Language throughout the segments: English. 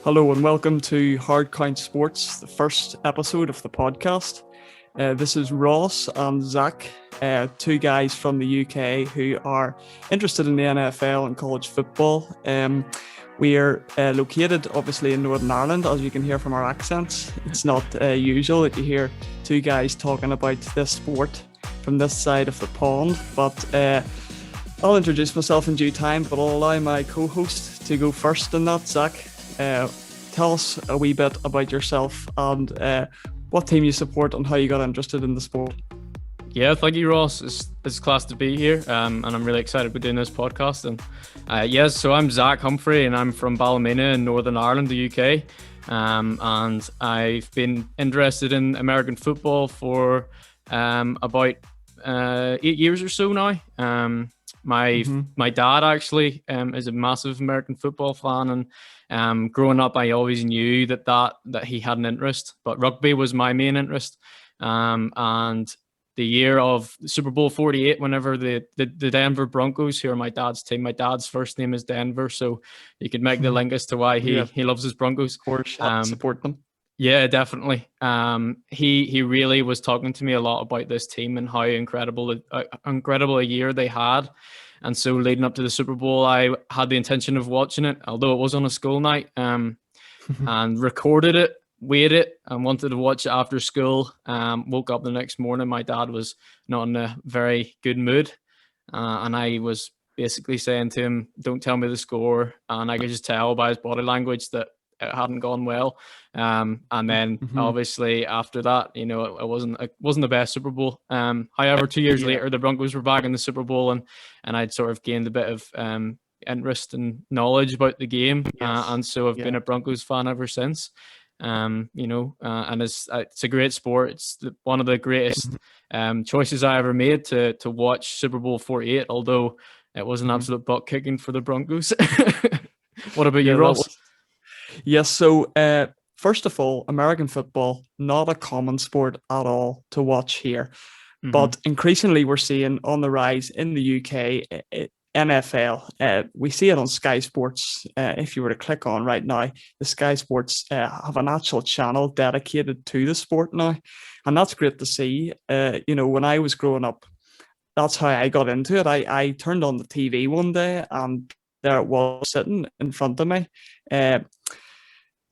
Hello and welcome to Hard Count Sports, the first episode of the podcast. This is Ross and Zach, two guys from the UK who are interested in the NFL and college football. We are located obviously in Northern Ireland, as you can hear from our accents. It's not usual that you hear two guys talking about this sport from this side of the pond, but I'll introduce myself in due time, but I'll allow my co-host to go first in that. Zach, tell us a wee bit about yourself and what team you support and how you got interested in the sport. Yeah, thank you, Ross. It's class to be here, and I'm really excited about doing this podcast. And so I'm Zach Humphrey, and I'm from Ballymena in Northern Ireland, the UK. And I've been interested in American football for about 8 years or so now. My dad actually is a massive American football fan, and growing up I always knew that he had an interest, but rugby was my main interest. And the year of Super Bowl 48, whenever the Denver Broncos, who are my dad's team, my dad's first name is Denver, so you could make the link as to why he loves his Broncos. Of course, support them. Yeah, definitely. He really was talking to me a lot about this team and how incredible a year they had. And so leading up to the Super Bowl, I had the intention of watching it, although it was on a school night, and recorded it, waited, and wanted to watch it after school. Woke up the next morning, my dad was not in a very good mood. And I was basically saying to him, don't tell me the score. And I could just tell by his body language that it hadn't gone well. And then obviously after that, it wasn't the best Super Bowl. However, 2 years later, the Broncos were back in the Super Bowl, and I'd sort of gained a bit of interest and knowledge about the game. And so I've been a Broncos fan ever since. And it's a great sport. It's one of the greatest choices I ever made to watch Super Bowl 48, although it was an absolute butt kicking for the Broncos. What about you, Ross? Yes, so first of all, American football, not a common sport at all to watch here. But increasingly we're seeing on the rise in the UK, NFL. We see it on Sky Sports. If you were to click on right now, the Sky Sports have an actual channel dedicated to the sport now. And that's great to see. When I was growing up, that's how I got into it. I turned on the TV one day and there it was sitting in front of me.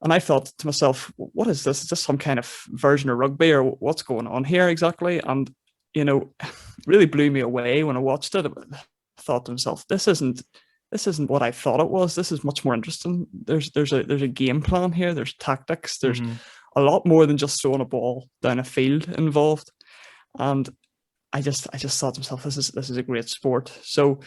And I thought to myself, what is this? Is this some kind of version of rugby, or what's going on here exactly? And, really blew me away when I watched it. I thought to myself, this isn't what I thought it was. This is much more interesting. There's a game plan here. There's tactics. There's a lot more than just throwing a ball down a field involved. And I just thought to myself, this is a great sport. So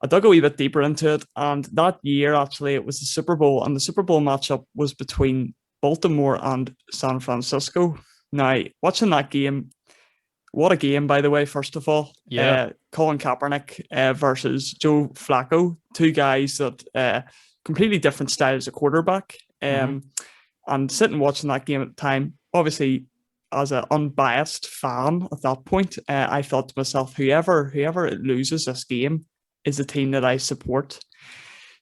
I dug a wee bit deeper into it, and that year actually it was the Super Bowl, and the Super Bowl matchup was between Baltimore and San Francisco. Now, watching that game, what a game, by the way, first of all. Colin Kaepernick versus Joe Flacco, two guys that completely different styles of quarterback. And sitting watching that game at the time, obviously as an unbiased fan at that point, I thought to myself, whoever loses this game is the team that I support,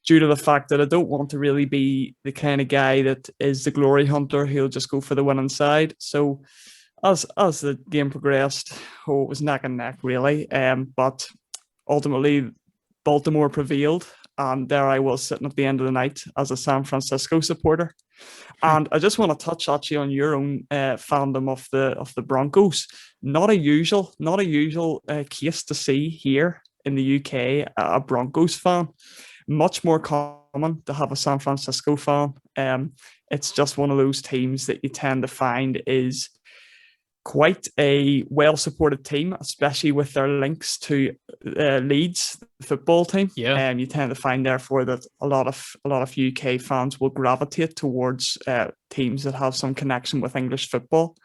due to the fact that I don't want to really be the kind of guy that is the glory hunter who'll just go for the winning side. So as the game progressed, it was neck and neck really. But ultimately Baltimore prevailed, and there I was sitting at the end of the night as a San Francisco supporter. And I just want to touch actually on your own fandom of the Broncos. Not a usual case to see here in the UK, a Broncos fan. Much more common to have a San Francisco fan. It's just one of those teams that you tend to find is quite a well-supported team, especially with their links to Leeds football team. You tend to find, therefore, that a lot of UK fans will gravitate towards teams that have some connection with English football.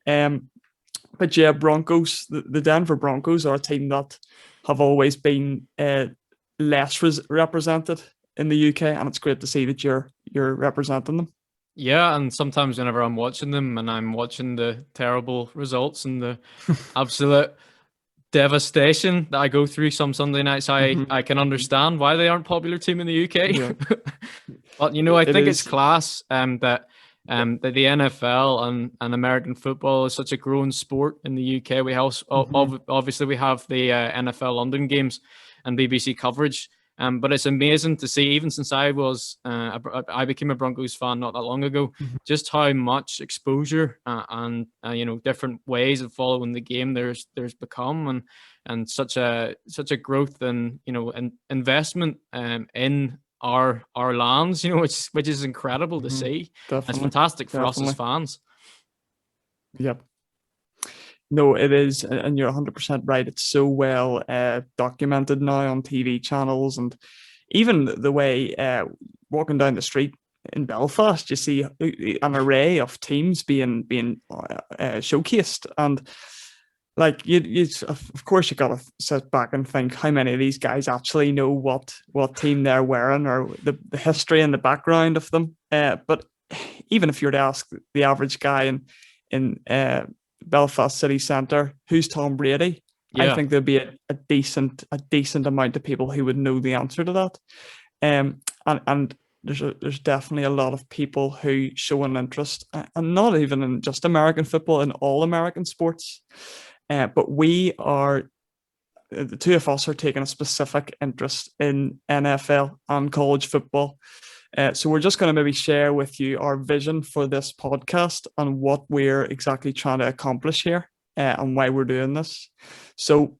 But yeah, Broncos, the Denver Broncos are a team that have always been less represented in the UK, and it's great to see that you're representing them. Yeah, and sometimes whenever I'm watching them and I'm watching the terrible results and the absolute devastation that I go through some Sunday nights, I can understand why they aren't a popular team in the UK. But I It think it's is. class that the NFL and American football is such a growing sport in the UK. We also obviously we have the NFL London games and BBC coverage. But it's amazing to see, even since I became a Broncos fan not that long ago, just how much exposure and different ways of following the game there's become, and such a growth and investment in our lands, which is incredible to see. Definitely. It's fantastic for us as fans. Yep. No, it is, and you're 100% right. It's so well documented now on TV channels, and even the way walking down the street in Belfast, you see an array of teams being showcased, and like you of course you got to sit back and think how many of these guys actually know what team they're wearing, or the history and the background of them. But even if you were to ask the average guy in Belfast city centre, who's Tom Brady? Yeah. I think there'd be a decent amount of people who would know the answer to that. And there's definitely a lot of people who show an interest, and not even in just American football, in all American sports. But the two of us are taking a specific interest in NFL and college football. So we're just going to maybe share with you our vision for this podcast and what we're exactly trying to accomplish here, and why we're doing this. So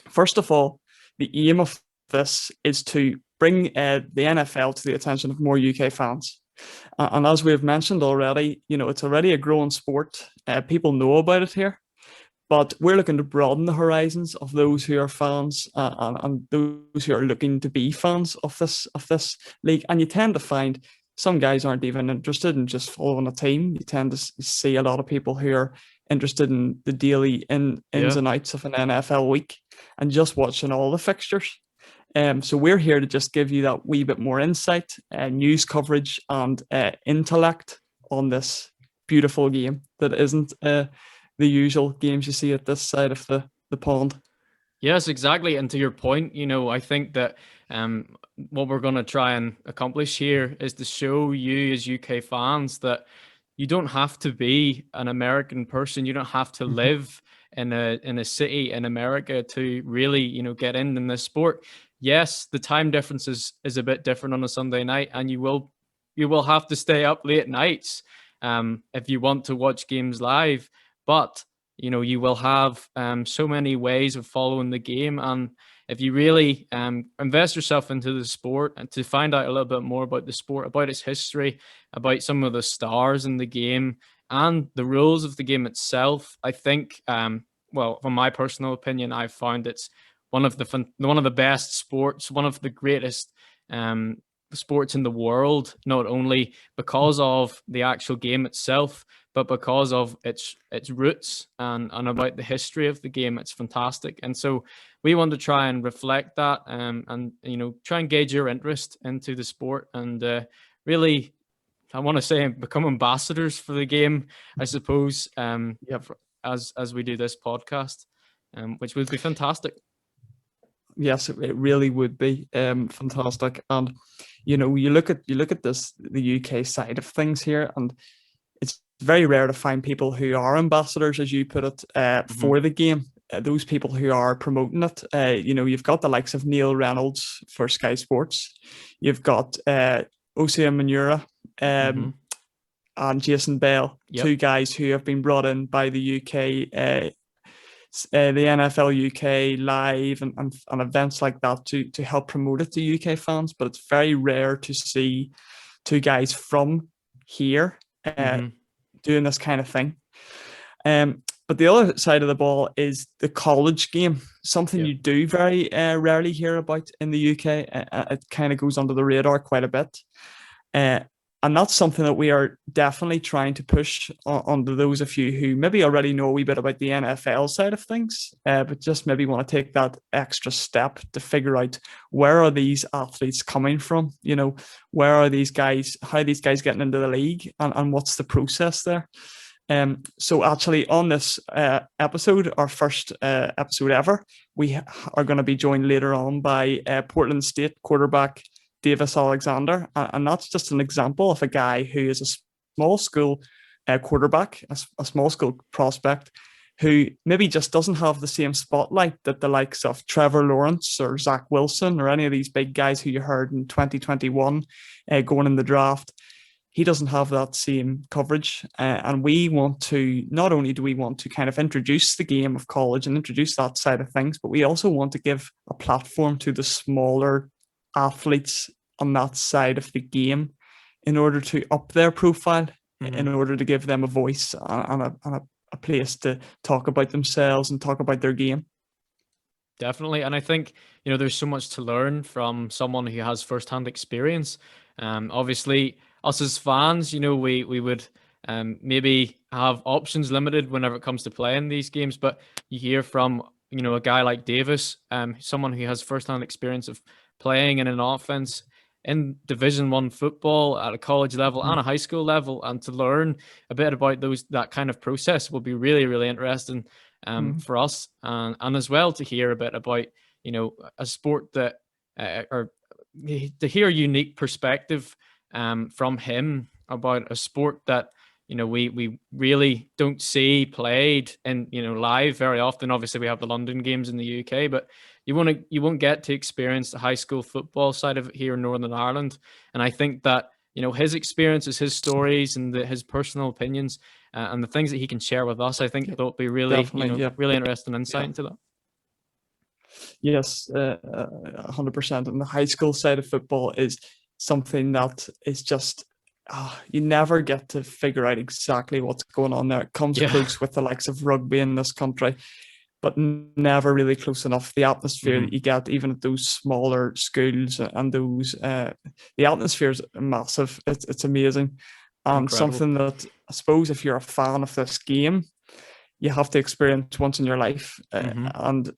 first of all, the aim of this is to bring the NFL to the attention of more UK fans. And as we've mentioned already, it's already a growing sport. People know about it here. But we're looking to broaden the horizons of those who are fans, and those who are looking to be fans of this league. And you tend to find some guys aren't even interested in just following a team. You tend to see a lot of people who are interested in the daily ins and outs of an NFL week and just watching all the fixtures. So we're here to just give you that wee bit more insight, news coverage, and intellect on this beautiful game that isn't the usual games you see at this side of the pond. Yes, exactly. And to your point, I think that what we're going to try and accomplish here is to show you as UK fans that you don't have to be an American person. You don't have to live in a city in America to really, get in this sport. Yes, the time difference is a bit different on a Sunday night, and you will have to stay up late nights if you want to watch games live. But, you will have so many ways of following the game. And if you really invest yourself into the sport and to find out a little bit more about the sport, about its history, about some of the stars in the game and the rules of the game itself, I think, from my personal opinion, I've found it's one of the best sports, one of the greatest sports in the world, not only because of the actual game itself, but because of its roots and about the history of the game. It's fantastic. And so we want to try and reflect that, and try and gauge your interest into the sport, and really, I want to say, become ambassadors for the game, I suppose, as we do this podcast, which would be fantastic. Yes, it really would be fantastic. And you look at the UK side of things here, and it's very rare to find people who are ambassadors, as you put it, for the game. Those people who are promoting it. You've got the likes of Neil Reynolds for Sky Sports. You've got Osia Manura and Jason Bell, two guys who have been brought in by the UK. The NFL UK Live and events like that to help promote it to UK fans, but it's very rare to see two guys from here doing this kind of thing. But the other side of the ball is the college game, something you do very rarely hear about in the UK. It kind of goes under the radar quite a bit. And that's something that we are definitely trying to push onto those of you who maybe already know a wee bit about the NFL side of things, but just maybe want to take that extra step to figure out where are these athletes coming from? Where are these guys? How are these guys getting into the league? And what's the process there? So actually on this episode, our first episode ever, we are going to be joined later on by Portland State quarterback Davis Alexander, and that's just an example of a guy who is a small school quarterback, a small school prospect, who maybe just doesn't have the same spotlight that the likes of Trevor Lawrence or Zach Wilson or any of these big guys who you heard in 2021 going in the draft. He doesn't have that same coverage. And we want to, not only do we want to kind of introduce the game of college and introduce that side of things, but we also want to give a platform to the smaller athletes on that side of the game in order to up their profile, in order to give them a voice and a place to talk about themselves and talk about their game. Definitely. And I think, there's so much to learn from someone who has firsthand experience. Obviously, us as fans, we would maybe have options limited whenever it comes to playing these games. But you hear from, a guy like Davis, someone who has firsthand experience of playing in an offense in Division 1 football at a college level and a high school level, and to learn a bit about that kind of process will be really, really interesting for us, and as well to hear a bit about a sport that or to hear a unique perspective from him about a sport that we really don't see played in live very often. Obviously, we have the London games in the UK, but you won't get to experience the high school football side of it here in Northern Ireland. And I think that his experiences, his stories, and his personal opinions and the things that he can share with us, I think that'll be really really interesting insight into that. Yes, 100%. And the high school side of football is something that is just you never get to figure out exactly what's going on there. It comes close with the likes of rugby in this country, but never really close enough. The atmosphere that you get even at those smaller schools and those the atmosphere is massive. It's amazing. And incredible. Something that I suppose if you're a fan of this game, you have to experience once in your life. And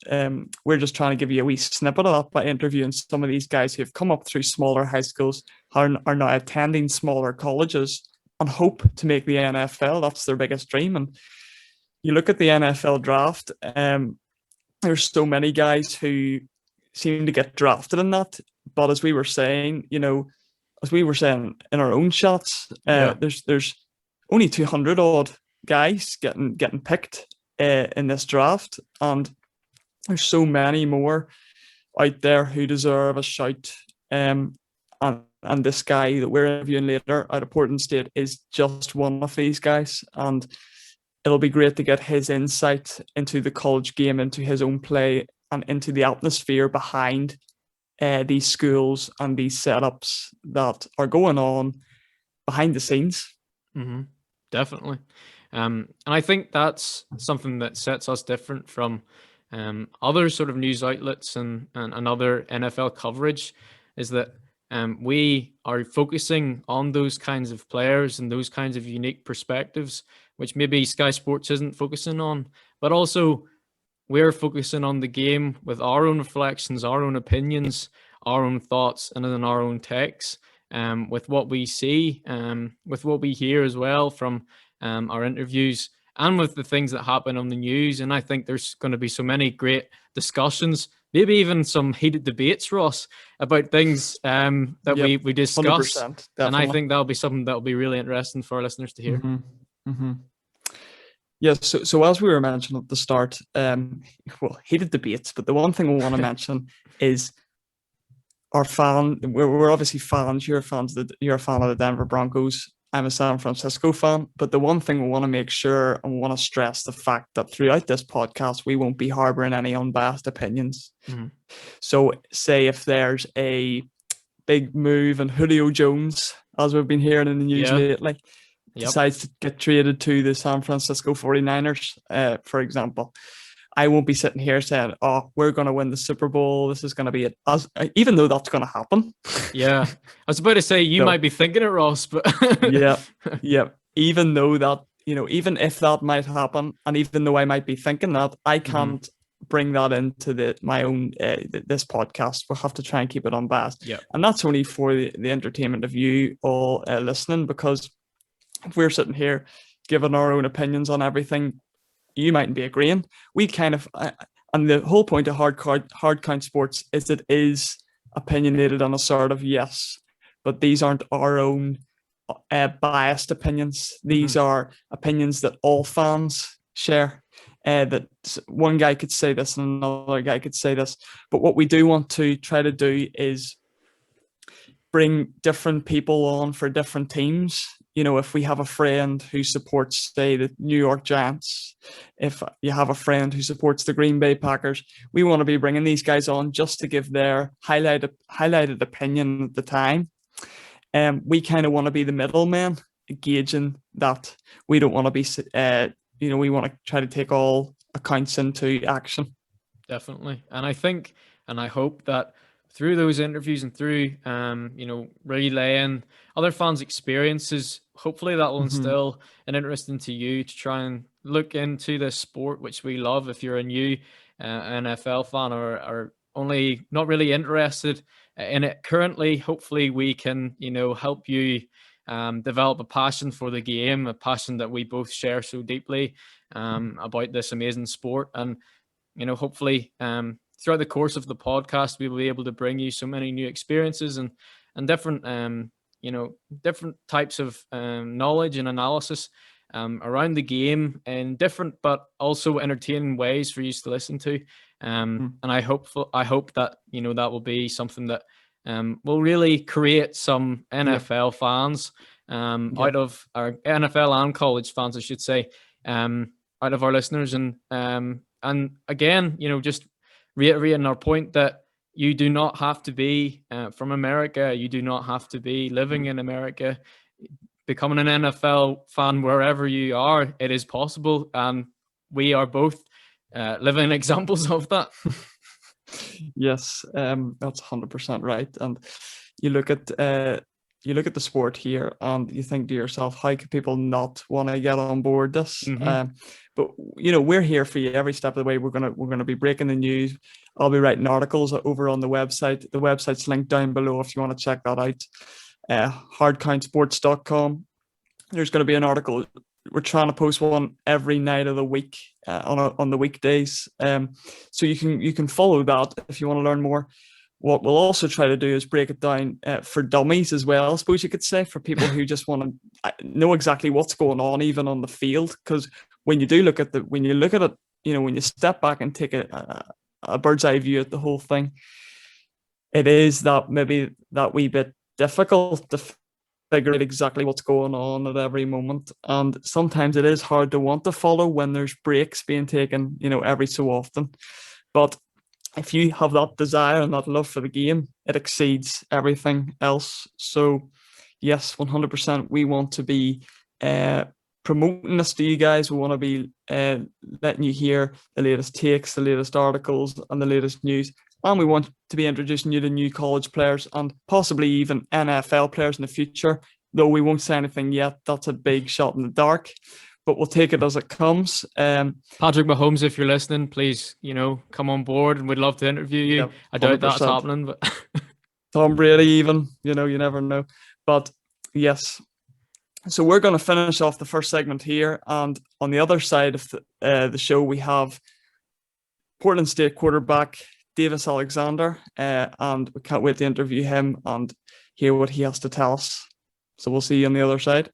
we're just trying to give you a wee snippet of that by interviewing some of these guys who have come up through smaller high schools, are now attending smaller colleges and hope to make the NFL. That's their biggest dream. And you look at the NFL draft, there's so many guys who seem to get drafted in that. But as we were saying, in our own shots, there's only 200 odd guys getting picked in this draft, and there's so many more out there who deserve a shout. And this guy that we're interviewing later out of Portland State is just one of these guys, and it'll be great to get his insight into the college game, into his own play, and into the atmosphere behind these schools and these setups that are going on behind the scenes. Definitely. And I think that's something that sets us different from other sort of news outlets and other NFL coverage, is that we are focusing on those kinds of players and those kinds of unique perspectives, which maybe Sky Sports isn't focusing on, but also we're focusing on the game with our own reflections, our own opinions, our own thoughts, and then our own takes, with what we see, with what we hear as well from our interviews, and with the things that happen on the news. And I think there's going to be so many great discussions, maybe even some heated debates, Ross, about things that we discuss. And I think that'll be something that'll be really interesting for our listeners to hear. Yes, so as we were mentioning at the start, heated debates, but the one thing we want to mention is our fan. We're obviously fans. You're a fan of the Denver Broncos. I'm a San Francisco fan, but the one thing we want to make sure and want to stress the fact that throughout this podcast, we won't be harboring any unbiased opinions. So say if there's a big move and Julio Jones, as we've been hearing in the news lately, decides to get traded to the San Francisco 49ers, for example, I won't be sitting here saying, we're going to win the Super Bowl. This is going to be it. Even though that's going to happen. Yeah. I was about to say, you might be thinking it, Ross, but yeah. Even though that, even if that might happen, and even though I might be thinking that, I can't bring that into my own, this podcast. We'll have to try and keep it unbiased. Yeah. And that's only for the entertainment of you all listening, because if we're sitting here giving our own opinions on everything, you mightn't be agreeing. We kind of, and the whole point of hard count sports is it is opinionated and assertive, yes, but these aren't our own biased opinions. These are opinions that all fans share. That one guy could say this and another guy could say this, but what we do want to try to do is bring different people on for different teams. You know, if we have a friend who supports, say, the New York Giants, if you have a friend who supports the Green Bay Packers, we want to be bringing these guys on just to give their highlighted opinion at the time. We kind of want to be the middleman, gauging that. We don't want to be, we want to try to take all accounts into action. Definitely. And I think, and I hope that through those interviews and through, relaying other fans' experiences, hopefully that will instill an interest into you to try and look into this sport, which we love. If you're a new NFL fan or only not really interested in it currently, hopefully we can, help you develop a passion for the game, a passion that we both share so deeply about this amazing sport. And, hopefully throughout the course of the podcast, we will be able to bring you so many new experiences and different, different types of knowledge and analysis around the game in different but also entertaining ways for you to listen to. And I hope that, that will be something that will really create some NFL fans out of our NFL and college fans, I should say, out of our listeners. And again, just reiterating our point that you do not have to be from America. You do not have to be living in America. Becoming an NFL fan wherever you are, it is possible. And we are both living examples of that. Yes, that's 100% right. And you look at the sport here and you think to yourself, how could people not want to get on board this? But we're here for you every step of the way. We're gonna be breaking the news. I'll be writing articles over on the website. The website's linked down below if you want to check that out. Hardcountsports.com. There's going to be an article. We're trying to post one every night of the week on the weekdays. So you can follow that if you want to learn more. What we'll also try to do is break it down for dummies as well, I suppose you could say, for people who just want to know exactly what's going on even on the field. Because when you look at it, when you step back and take a bird's eye view at the whole thing, it is that maybe that wee bit difficult to figure out exactly what's going on at every moment. And sometimes it is hard to want to follow when there's breaks being taken, every so often. But if you have that desire and that love for the game, it exceeds everything else. So yes, 100%, we want to be promoting this to you guys. We want to be letting you hear the latest takes, the latest articles, and the latest news. And we want to be introducing you to new college players and possibly even NFL players in the future, though we won't say anything yet. That's a big shot in the dark, but we'll take it as it comes. Patrick Mahomes, if you're listening, please, come on board and we'd love to interview you. Yep, I doubt that's happening, but Tom Brady even, you never know. But yes, so we're going to finish off the first segment here. And on the other side of the show, we have Portland State quarterback Davis Alexander, and we can't wait to interview him and hear what he has to tell us. So we'll see you on the other side.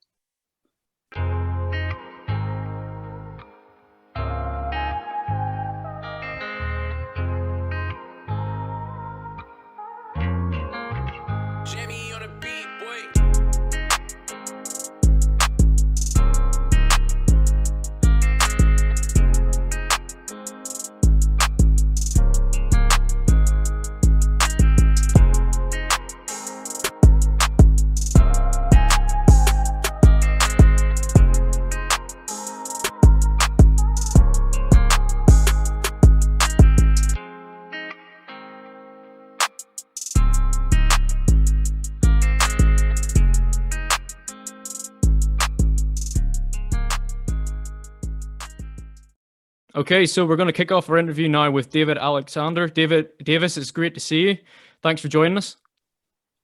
Okay, so we're going to kick off our interview now with David Alexander. Davis, it's great to see you. Thanks for joining us.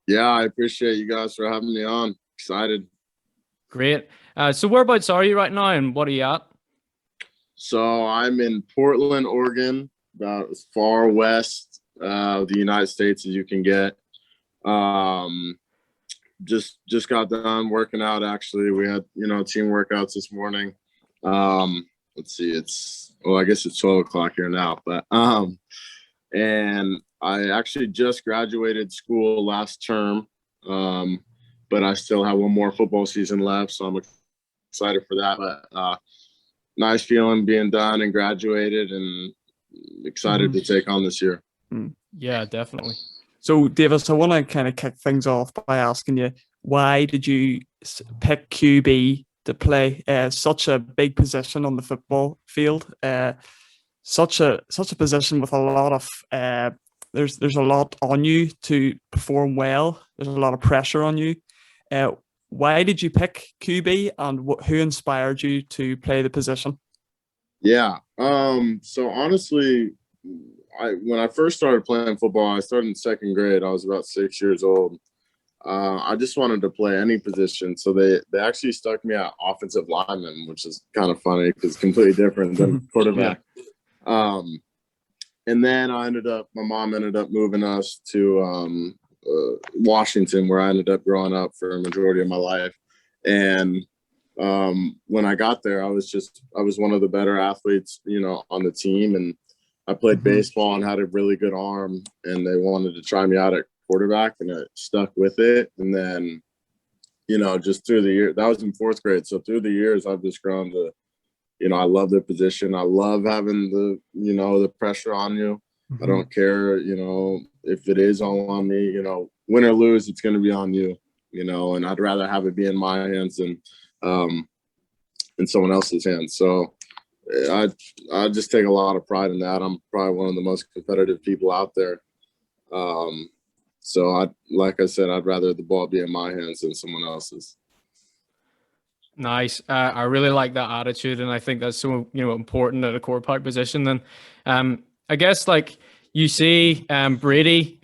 Yeah, I appreciate you guys for having me on. Excited. Great. So whereabouts are you right now and what are you at? So I'm in Portland, Oregon, about as far west the United States as you can get. Just got done working out. Actually, we had team workouts this morning. Let's see, I guess it's 12 o'clock here now, but and I actually just graduated school last term, but I still have one more football season left, so I'm excited for that. But nice feeling being done and graduated, and excited to take on this year. Yeah, definitely. So, Davis, I want to kind of kick things off by asking you, why did you pick QB to play such a big position on the football field? Such a position with a lot of there's a lot on you to perform well. There's a lot of pressure on you. Why did you pick QB, and who inspired you to play the position? Yeah. So honestly, when I first started playing football, I started in second grade. I was about 6 years old. I just wanted to play any position. So they actually stuck me at offensive lineman, which is kind of funny because it's completely different than quarterback. Yeah. And then my mom ended up moving us to Washington, where I ended up growing up for a majority of my life. And when I got there, I was one of the better athletes, on the team. And I played baseball and had a really good arm, and they wanted to try me out at quarterback, and I stuck with it. And then, just through the year, that was in fourth grade. So through the years, I've just grown to, I love the position. I love having the pressure on you. I don't care, if it is all on me, win or lose, it's going to be on you, and I'd rather have it be in my hands than in someone else's hands. So I just take a lot of pride in that. I'm probably one of the most competitive people out there. So like I said, I'd rather the ball be in my hands than someone else's. Nice. I really like that attitude, and I think that's so important at a quarterback position. And I guess like you see Brady,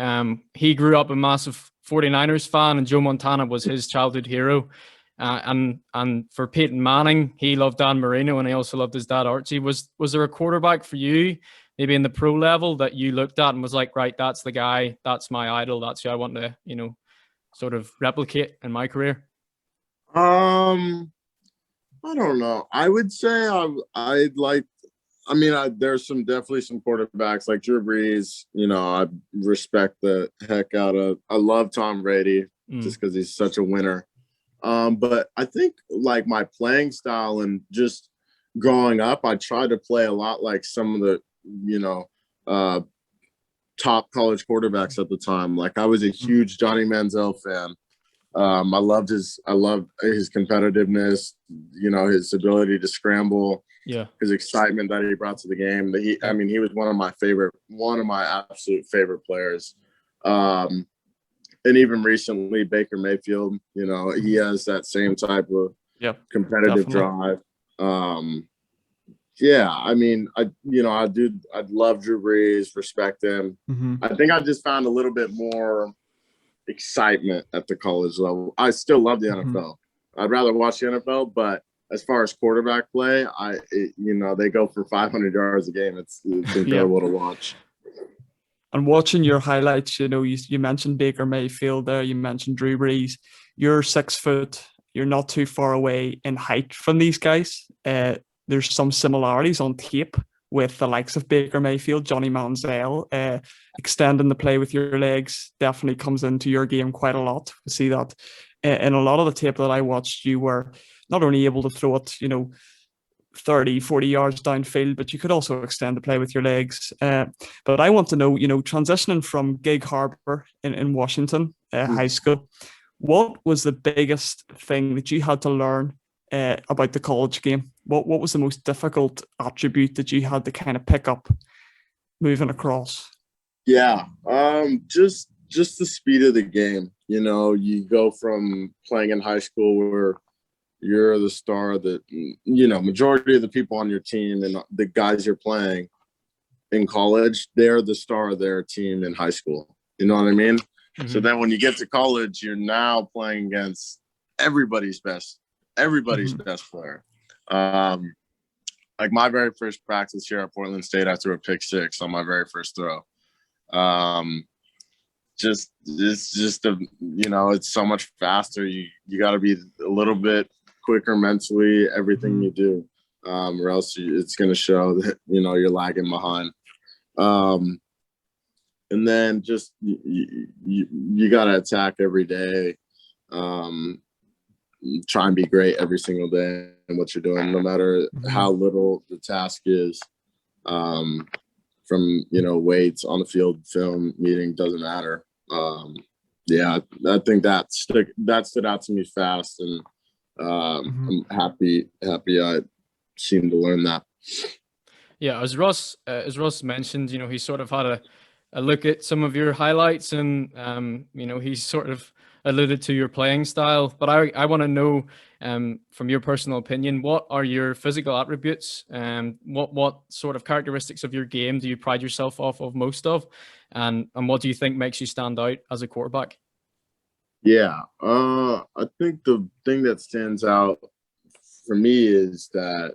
he grew up a massive 49ers fan, and Joe Montana was his childhood hero. And for Peyton Manning, he loved Dan Marino, and he also loved his dad Archie. Was there a quarterback for you, maybe in the pro level, that you looked at and was like, right, that's the guy, that's my idol, that's who I want to sort of replicate in my career? I don't know. I would say there's definitely some quarterbacks like Drew Brees. I respect the heck out of. I love Tom Brady just because he's such a winner. But I think like my playing style and just growing up, I tried to play a lot like some of the top college quarterbacks at the time. Like I was a huge Johnny Manziel fan. I loved his competitiveness, his ability to scramble, his excitement that he brought to the game. He was one of my absolute favorite players. And even recently, Baker Mayfield, he has that same type of competitive drive. I'd love Drew Brees, respect him. I think I just found a little bit more excitement at the college level. I still love the NFL. I'd rather watch the NFL, but as far as quarterback play, they go for 500 yards a game. It's incredible to watch. And watching your highlights, you mentioned Baker Mayfield there, you mentioned Drew Brees. You're 6 foot, you're not too far away in height from these guys. There's some similarities on tape with the likes of Baker Mayfield, Johnny Manziel. Extending the play with your legs definitely comes into your game quite a lot. We see that in a lot of the tape that I watched, you were not only able to throw it, 30, 40 yards downfield, but you could also extend the play with your legs. But I want to know, transitioning from Gig Harbor in Washington High School, what was the biggest thing that you had to learn about the college game? What was the most difficult attribute that you had to kind of pick up moving across? Yeah, just the speed of the game. You go from playing in high school where you're the star that, majority of the people on your team and the guys you're playing in college, they're the star of their team in high school. You know what I mean? So then when you get to college, you're now playing against everybody's best player. Like my very first practice here at Portland State, I threw a pick 6 on my very first throw. Just it's just it's so much faster. You got to be a little bit quicker mentally, everything you do, or else it's going to show that you're lagging behind. And then just you got to attack every day. Try and be great every single day in what you're doing, no matter how little the task is. From weights on the field, film, meeting, doesn't matter. I think that stood out to me fast, and I'm happy I seemed to learn that. Yeah, as Ross mentioned, he sort of had a look at some of your highlights, and he sort of alluded to your playing style. But I want to know, from your personal opinion, what are your physical attributes? What sort of characteristics of your game do you pride yourself off of most of, and what do you think makes you stand out as a quarterback? Yeah, I think the thing that stands out for me is that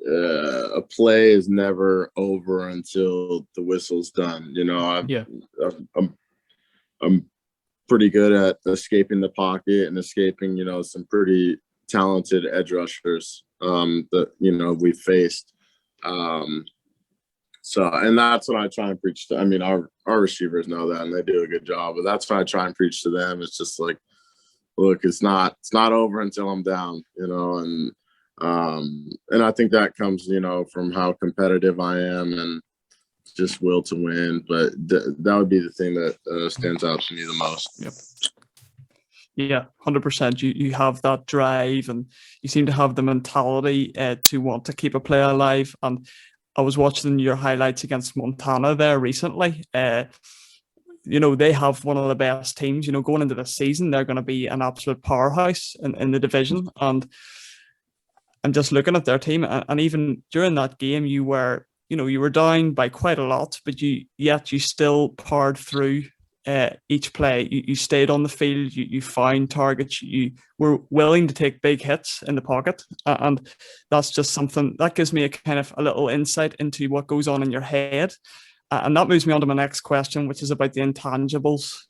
a play is never over until the whistle's done. I'm pretty good at escaping the pocket and escaping, some pretty talented edge rushers that we faced. And that's what I try and preach to. I mean, our receivers know that, and they do a good job. But that's what I try and preach to them. It's just like, look, it's not over until I'm down, and I think that comes, from how competitive I am and just will to win. But that would be the thing that stands out to me the most. Yep. Yeah, 100%. You have that drive, and you seem to have the mentality to want to keep a play alive. And I was watching your highlights against Montana there recently. They have one of the best teams. Going into the season, they're going to be an absolute powerhouse in the division. And just looking at their team, and even during that game, you were down by quite a lot, but yet you still powered through each play. You stayed on the field, you found targets, you were willing to take big hits in the pocket. And that's just something that gives me a little insight into what goes on in your head. And that moves me on to my next question, which is about the intangibles,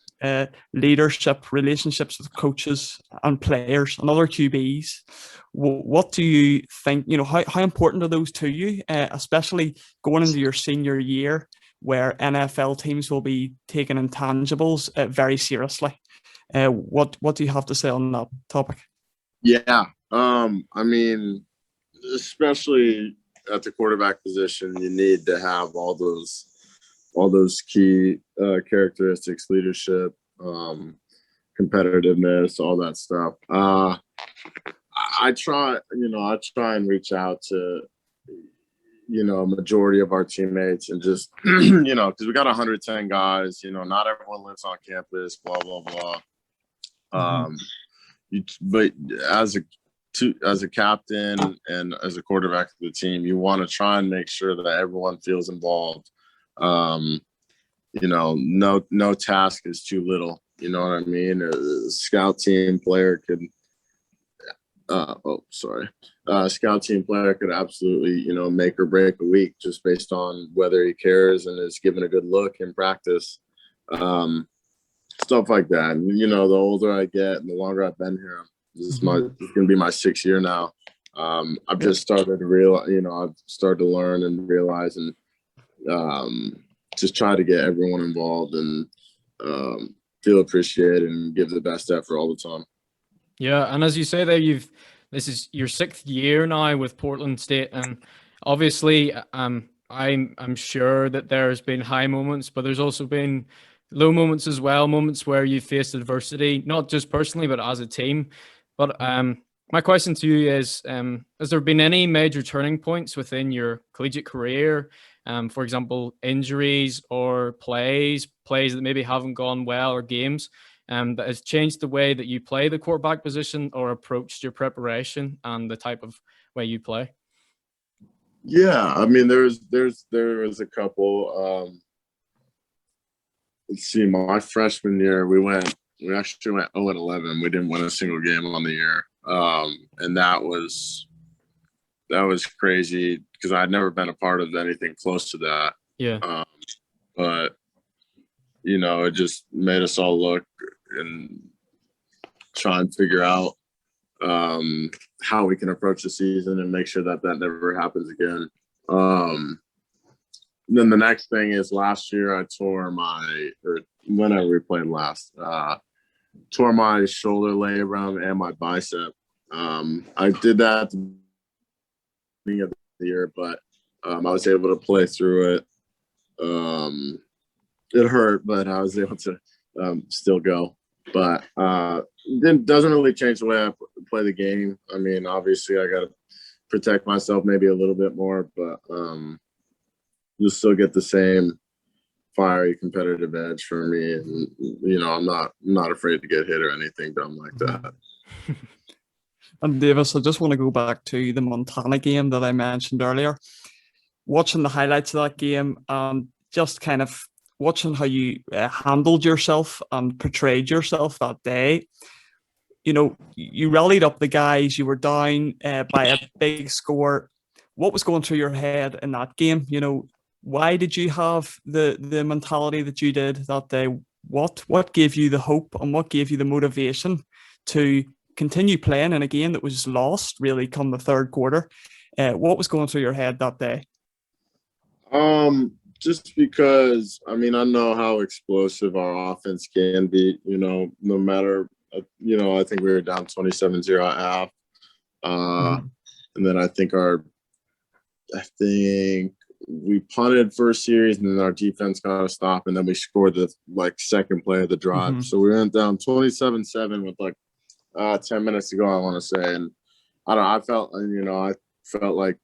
leadership, relationships with coaches and players and other QBs. What do you think, how important are those to you, especially going into your senior year, where NFL teams will be taking intangibles very seriously? What do you have to say on that topic? Yeah, I mean, especially at the quarterback position, you need to have all those key characteristics: leadership, competitiveness, all that stuff. I try and reach out to a majority of our teammates, and just because we got 110 guys, not everyone lives on campus, blah blah blah. But as a captain and as a quarterback of the team, you want to try and make sure that everyone feels involved. No task is too little. You know what I mean? A scout team player could scout team player could absolutely, make or break a week just based on whether he cares and is given a good look in practice. Stuff like that. And, the older I get and the longer I've been here, it's going to be my 6th year now. I've just started to realize, I've started to learn and realize, and just try to get everyone involved and feel appreciated and give the best effort all the time. Yeah, and as you say there, this is your 6th year now with Portland State, and obviously, I'm sure that there's been high moments, but there's also been low moments as well, moments where you faced adversity, not just personally, but as a team. But my question to you is, has there been any major turning points within your collegiate career? For example, injuries or plays that maybe haven't gone well, or games that has changed the way that you play the quarterback position or approached your preparation and the type of way you play? Yeah, I mean, there was a couple. Let's see, my freshman year, we actually went 0-11. We didn't win a single game on the year, and that was crazy because I'd never been a part of anything close to that. Yeah. But it just made us all look and try and figure out how we can approach the season and make sure that never happens again. Then the next thing is last year I tore whenever we played last, tore my shoulder labrum and my bicep. I did that at the beginning of the year, but I was able to play through it. It hurt, but I was able to still go. But it doesn't really change the way I play the game. I mean, obviously, I got to protect myself maybe a little bit more, but you'll still get the same fiery competitive edge for me. And I'm not afraid to get hit or anything dumb like that. And Davis, I just want to go back to the Montana game that I mentioned earlier. Watching the highlights of that game and just kind of watching how you handled yourself and portrayed yourself that day. You rallied up the guys. You were down by a big score. What was going through your head in that game? Why did you have the mentality that you did that day? What gave you the hope and what gave you the motivation to continue playing in a game that was lost really come the third quarter? What was going through your head that day? Just because, I know how explosive our offense can be, no matter, I think we were down 27-0 at half. And then I think we punted first series and then our defense got a stop and then we scored the second play of the drive. So we went down 27-7 with 10 minutes to go, I want to say. And I felt like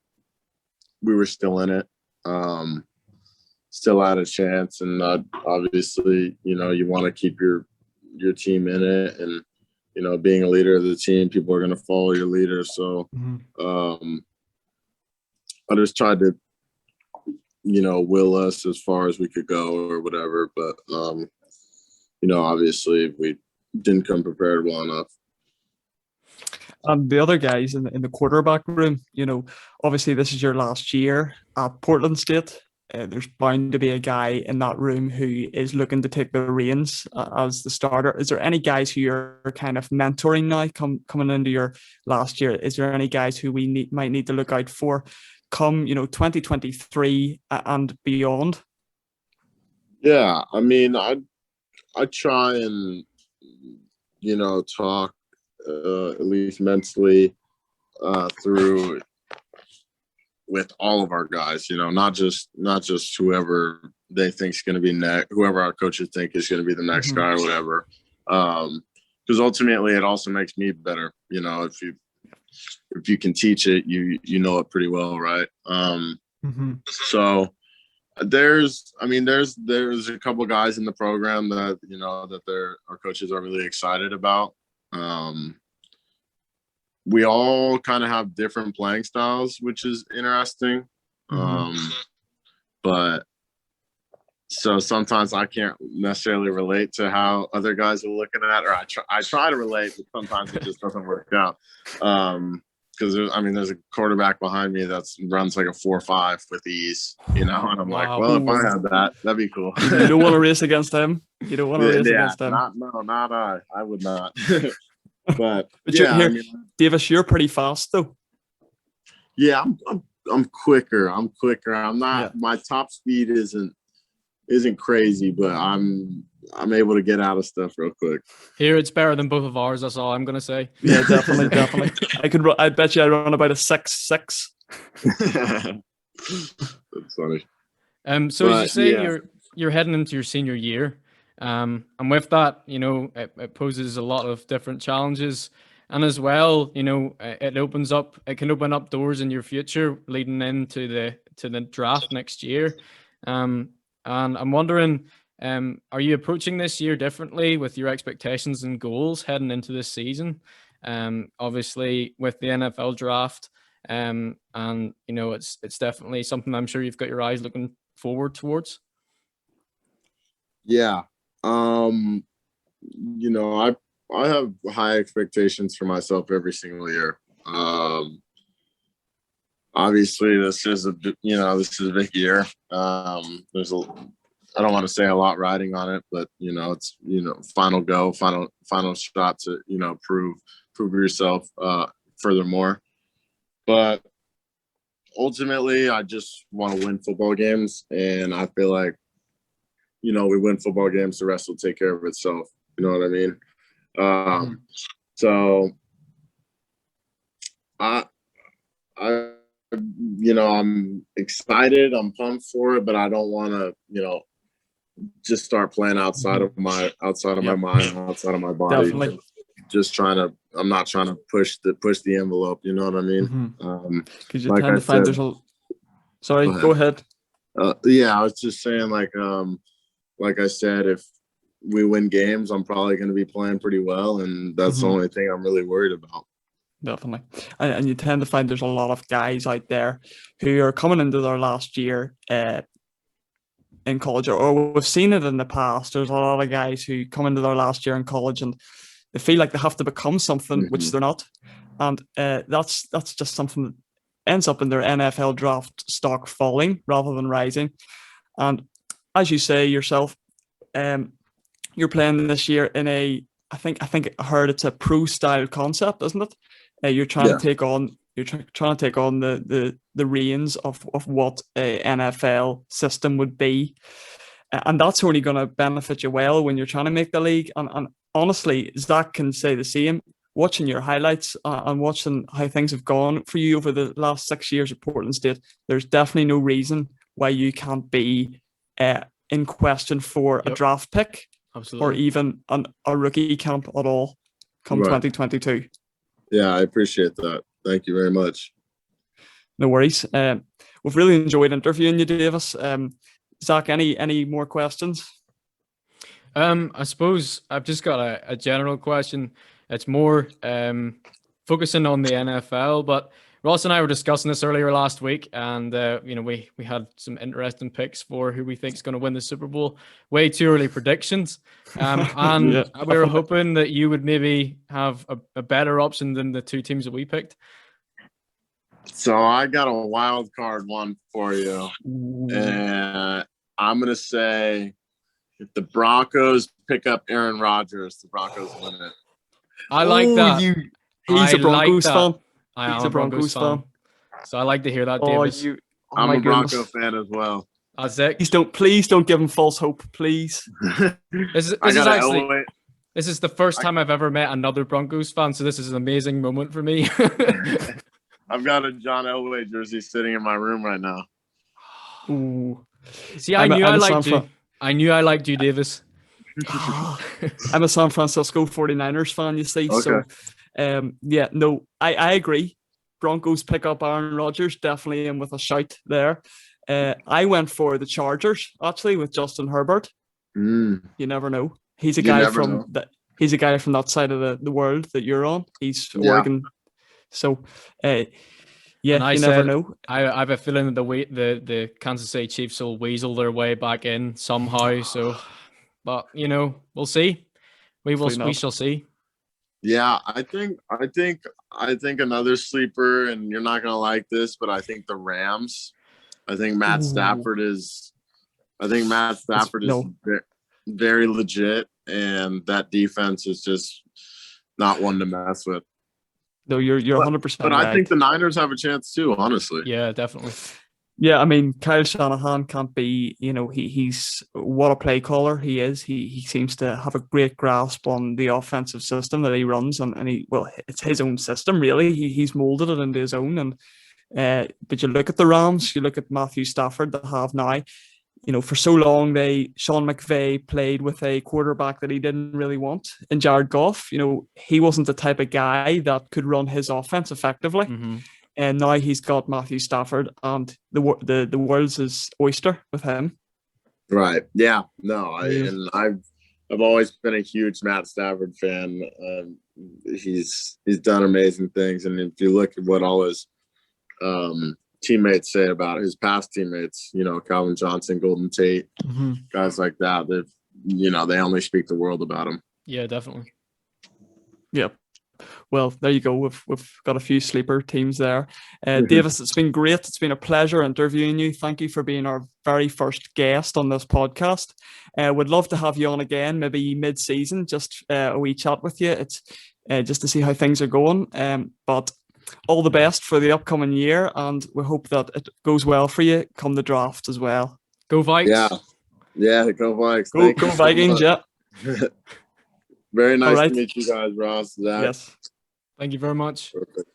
we were still in it. Still had a chance, and obviously, you want to keep your team in it, and being a leader of the team, people are going to follow your leader. So, I just tried to, will us as far as we could go or whatever. But, obviously, we didn't come prepared well enough. And the other guys in the quarterback room, obviously this is your last year at Portland State. There's bound to be a guy in that room who is looking to take the reins as the starter. Is there any guys who you're kind of mentoring now coming into your last year? Is there any guys who we might need to look out for come, 2023 and beyond? Yeah, I try and, talk at least mentally through with all of our guys, not just whoever they think is going to be next, whoever our coaches think is going to be the next guy or whatever. Because ultimately it also makes me better. If you can teach it, you know it pretty well, right? So there's a couple guys in the program that that our coaches are really excited about. We all kind of have different playing styles, which is interesting. But so sometimes I can't necessarily relate to how other guys are looking at, or I try to relate, but sometimes it just doesn't work out. Because there's a quarterback behind me that runs like a 4.5 with ease, and I'm like, well, if I had that, that'd be cool. You don't want to race against him. You don't want to race against him. Not I. I would not. But yeah, Davis, you're pretty fast though. Yeah, I'm quicker. I'm not. Yeah. My top speed isn't crazy, but I'm able to get out of stuff real quick. Here, it's better than both of ours. That's all I'm gonna say. Yeah, definitely. I bet you I run about a 6.6. That's funny. So as you say, you're heading into your senior year. And with that, it poses a lot of different challenges, and as well, it can open up doors in your future leading into the draft next year. And I'm wondering, are you approaching this year differently with your expectations and goals heading into this season? Obviously with the NFL draft, and it's definitely something I'm sure you've got your eyes looking forward towards. Yeah. I have high expectations for myself every single year. Obviously this is a big year. There's I don't want to say a lot riding on it, but it's final shot to prove yourself furthermore. But ultimately, I just want to win football games, and I feel like we win football games, the rest will take care of itself. You know what I mean? So I'm excited. I'm pumped for it, but I don't want to, just start playing outside of my mind, outside of my body. Definitely. I'm not trying to push the envelope. You know what I mean? Because you tend to find there's a. Sorry, go ahead. Yeah, I was just saying, like I said, if we win games, I'm probably going to be playing pretty well, and that's the only thing I'm really worried about. Definitely. And you tend to find there's a lot of guys out there who are coming into their last year in college, or we've seen it in the past. There's a lot of guys who come into their last year in college and they feel like they have to become something which they're not. And that's just something that ends up in their NFL draft stock falling rather than rising. And as you say yourself, you're playing this year in I think I heard it's a pro style concept, isn't it? You're trying to take on the reins of what a NFL system would be, and that's only going to benefit you well when you're trying to make the league. And honestly, Zach can say the same. Watching your highlights and watching how things have gone for you over the last 6 years at Portland State, there's definitely no reason why you can't be in question for a draft pick. Absolutely. Or even a rookie camp at all come 2022. Yeah, I appreciate that. Thank you very much. No worries. We've really enjoyed interviewing you, Davis. Zach, any more questions? I suppose I've just got a general question. It's more focusing on the NFL, but Ross and I were discussing this earlier last week, and we had some interesting picks for who we think is going to win the Super Bowl. Way too early predictions, and we were hoping that you would maybe have a better option than the two teams that we picked. So I got a wild card one for you, and I'm gonna say if the Broncos pick up Aaron Rodgers, the Broncos win it. I like that. He's a Broncos fan. He's a Broncos fan. So I like to hear that, Davis. I'm a Bronco fan as well. That's it. Please don't give him false hope, please. This is the first time I've ever met another Broncos fan, so this is an amazing moment for me. I've got a John Elway jersey sitting in my room right now. Ooh. See, I knew I liked you, Davis. I'm a San Francisco 49ers fan, you see. Okay. So, I agree. Broncos pick up Aaron Rodgers, definitely in with a shout there. I went for the Chargers, actually, with Justin Herbert. You never know. He's a guy from that side of the world that you're on. He's Oregon. So, you never know. I have a feeling that the Kansas City Chiefs will weasel their way back in somehow. So, but we'll see. We shall see. Yeah, I think another sleeper, and you're not gonna like this, but I think the Rams. I think Matt Stafford is. Very legit, and that defense is just not one to mess with. No, you're 100%. But I think the Niners have a chance too, honestly. Yeah, definitely. Yeah, I mean, Kyle Shanahan can't be, he's what a play caller he is. He seems to have a great grasp on the offensive system that he runs, and it's his own system, really. He's molded it into his own. And but you look at the Rams, you look at Matthew Stafford that have now, for so long Sean McVay played with a quarterback that he didn't really want in Jared Goff. He wasn't the type of guy that could run his offense effectively. Mm-hmm. And now he's got Matthew Stafford, and the world's his oyster with him. Right. Yeah. No. I've always been a huge Matt Stafford fan. He's done amazing things, and if you look at what all his teammates say about his past teammates, Calvin Johnson, Golden Tate, guys like that, they only speak the world about him. Yeah, definitely. Yep. Well, there you go. We've got a few sleeper teams there. Davis, it's been great. It's been a pleasure interviewing you. Thank you for being our very first guest on this podcast. Would love to have you on again, maybe mid-season, just a wee chat with you. It's just to see how things are going. But all the best for the upcoming year, and we hope that it goes well for you come the draft as well. Go Vikes! Yeah, go Vikes! Go Vikings! Yeah. Very nice to meet you guys, Ross. Zach. Yes. Thank you very much. Perfect.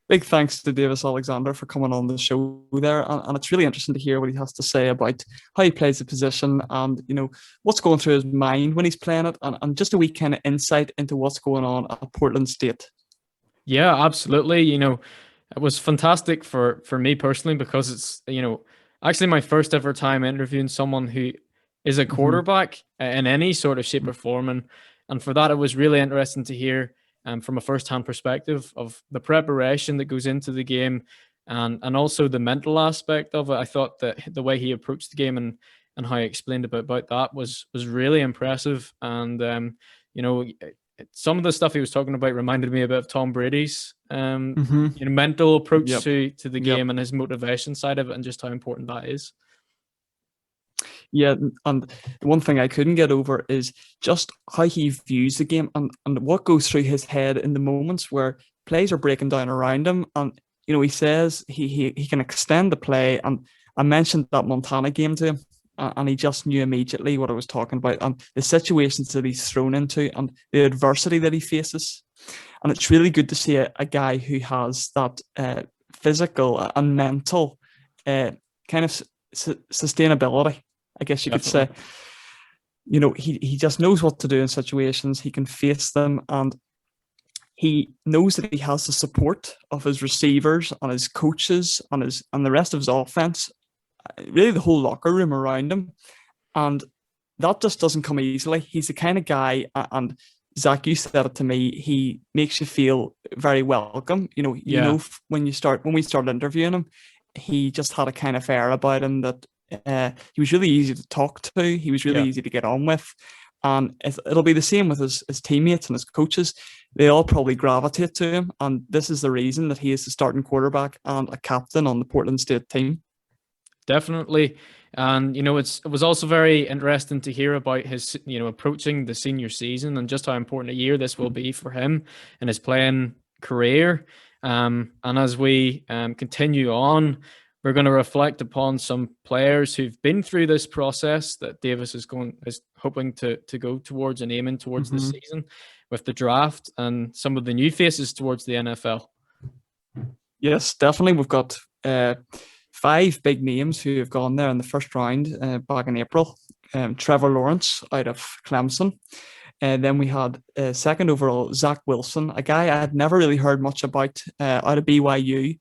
Big thanks to Davis Alexander for coming on the show there. And it's really interesting to hear what he has to say about how he plays the position and, what's going through his mind when he's playing it, and just a wee kind of insight into what's going on at Portland State. Yeah, absolutely. It was fantastic for me personally, because it's, actually my first ever time interviewing someone who is a quarterback in any sort of shape or form. And for that, it was really interesting to hear from a first-hand perspective of the preparation that goes into the game, and also the mental aspect of it. I thought that the way he approached the game and how he explained about that was really impressive. And some of the stuff he was talking about reminded me a bit of Tom Brady's mental approach to the game and his motivation side of it, and just how important that is. Yeah, and the one thing I couldn't get over is just how he views the game and what goes through his head in the moments where plays are breaking down around him. And, he says he can extend the play. And I mentioned that Montana game to him, and he just knew immediately what I was talking about and the situations that he's thrown into and the adversity that he faces. And it's really good to see a guy who has that physical and mental kind of sustainability, I guess you could say. He just knows what to do in situations. He can face them, and he knows that he has the support of his receivers and his coaches and the rest of his offense, really the whole locker room around him. And that just doesn't come easily. He's the kind of guy, and Zach, you said it to me, he makes you feel very welcome. When we started interviewing him, he just had a kind of air about him that he was really easy to talk to. He was really easy to get on with. And it'll be the same with his teammates and his coaches. They all probably gravitate to him. And this is the reason that he is the starting quarterback and a captain on the Portland State team. Definitely. And, it was also very interesting to hear about his, approaching the senior season and just how important a year this will be for him and his playing career. And as we continue on, we're going to reflect upon some players who've been through this process that Davis is hoping to go towards and aiming towards this season with the draft, and some of the new faces towards the NFL. Yes, definitely. We've got 5 big names who have gone there in the first round back in April. Trevor Lawrence out of Clemson. Then we had second overall, Zach Wilson, a guy I had never really heard much about out of BYU.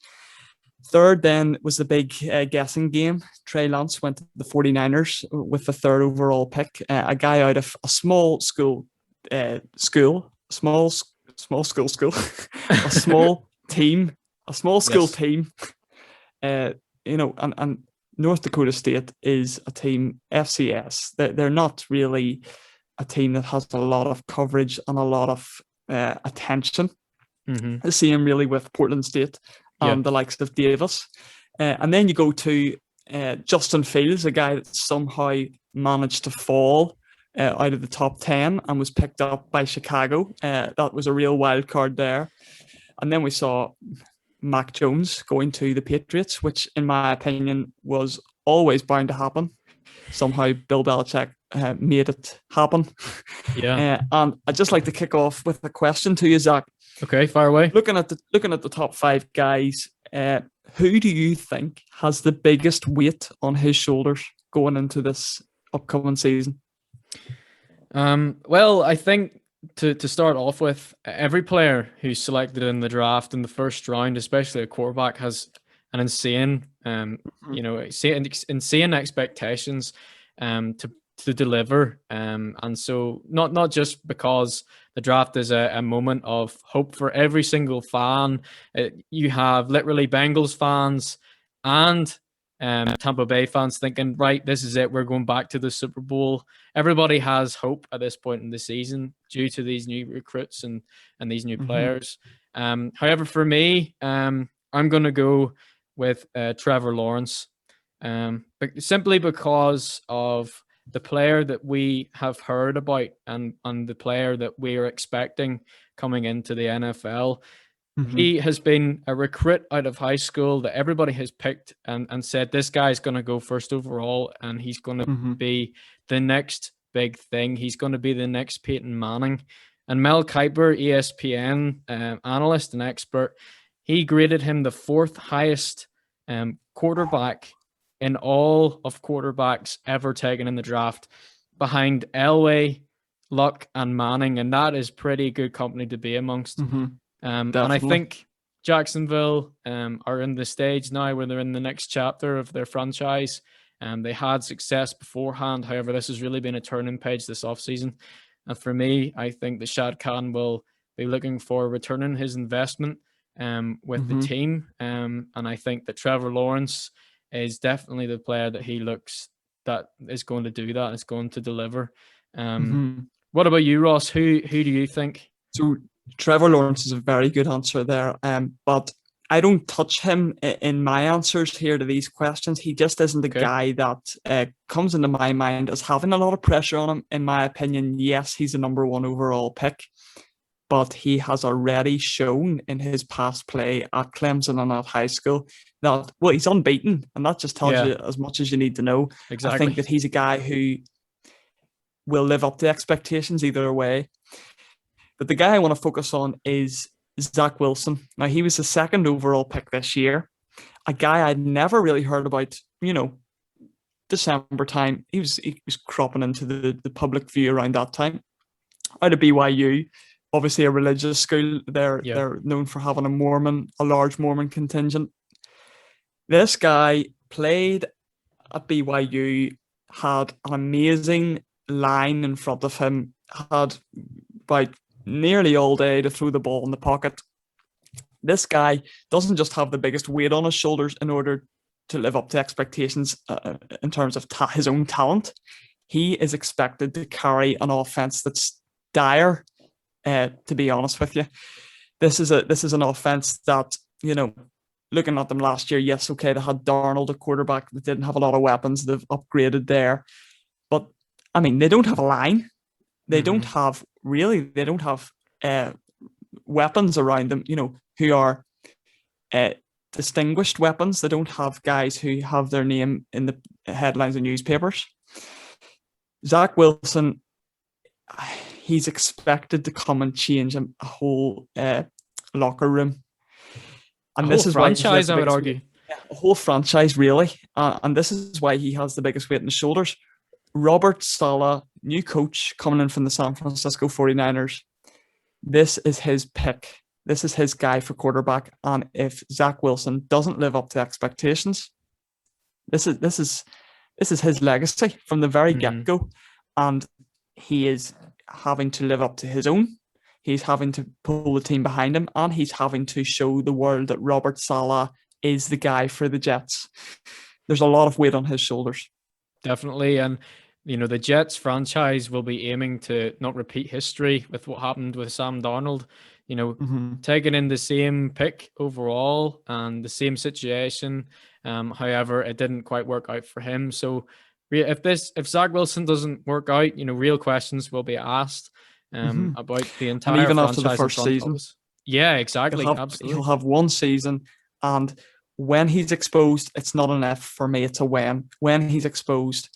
Third then was the big guessing game. Trey Lance went to the 49ers with the third overall pick. A guy out of a small school, a small team. And North Dakota State is a team, FCS. They're not really a team that has a lot of coverage and a lot of attention. The same really with Portland State and the likes of Davis. And then you go to Justin Fields, a guy that somehow managed to fall out of the top 10 and was picked up by Chicago. That was a real wild card there. And then we saw Mac Jones going to the Patriots, which in my opinion was always bound to happen. Somehow Bill Belichick made it happen. Yeah. And I'd just like to kick off with a question to you, Zach. Okay, fire away. Looking at the top 5 guys, who do you think has the biggest weight on his shoulders going into this upcoming season? Well, I think to start off with, every player who's selected in the draft in the first round, especially a quarterback, has an insane, insane expectations to deliver. And so not just because the draft is a moment of hope for every single fan. You have literally Bengals fans and Tampa Bay fans thinking, right, this is it. We're going back to the Super Bowl. Everybody has hope at this point in the season due to these new recruits and these new players. However, for me, I'm going to go with Trevor Lawrence, but simply because of the player that we have heard about and the player that we are expecting coming into the NFL. He has been a recruit out of high school that everybody has picked and said, this guy's going to go first overall and he's going to be the next big thing. He's going to be the next Peyton Manning. And Mel Kiper, ESPN analyst and expert, he graded him the 4th highest quarterback in all of quarterbacks ever taken in the draft, behind Elway, Luck, and Manning. And that is pretty good company to be amongst. And I think Jacksonville are in the stage now where they're in the next chapter of their franchise. They had success beforehand. However, this has really been a turning page this offseason. And for me, I think that Shad Khan will be looking for returning his investment with the team. And I think that Trevor Lawrence is definitely the player that he looks that is going to do that, is going to deliver. What about you, Ross? Who do you think? So Trevor Lawrence is a very good answer there, but I don't touch him in my answers here to these questions. He just isn't the guy that comes into my mind as having a lot of pressure on him. In my opinion, yes, he's a number 1 overall pick, but he has already shown in his past play at Clemson and at high school that, well, he's unbeaten, and that just tells you as much as you need to know. Exactly. I think that he's a guy who will live up to expectations either way. But the guy I want to focus on is Zach Wilson. Now, he was the 2nd overall pick this year, a guy I'd never really heard about, December time. He was cropping into the public view around that time. Out of BYU, obviously a religious school. They're known for having a large Mormon contingent. This guy played at BYU, had an amazing line in front of him, had about nearly all day to throw the ball in the pocket. This guy doesn't just have the biggest weight on his shoulders in order to live up to expectations in terms of his own talent. He is expected to carry an offense that's dire, to be honest with you. This is an offense that, looking at them last year, yes, okay, they had Darnold, a quarterback that didn't have a lot of weapons. They've upgraded there. But, I mean, they don't have a line. They don't have weapons around them, who are distinguished weapons. They don't have guys who have their name in the headlines of newspapers. Zach Wilson, he's expected to come and change a whole locker room. And this is franchise, I would argue. A whole franchise, really. And this is why he has the biggest weight in his shoulders. Robert Saleh, new coach coming in from the San Francisco 49ers. This is his pick. This is his guy for quarterback. And if Zach Wilson doesn't live up to expectations, this is his legacy from the very get-go. And he is having to live up to his own. He's having to pull the team behind him, and he's having to show the world that Robert Saleh is the guy for the Jets. There's a lot of weight on his shoulders. Definitely. And, the Jets franchise will be aiming to not repeat history with what happened with Sam Darnold, taking in the same pick overall and the same situation. However, it didn't quite work out for him. So if Zach Wilson doesn't work out, real questions will be asked about the entire and even franchise after the first season. Yeah, exactly. He'll Absolutely. have one season, and when he's exposed, it's not an F for me, it's a when. When he's exposed,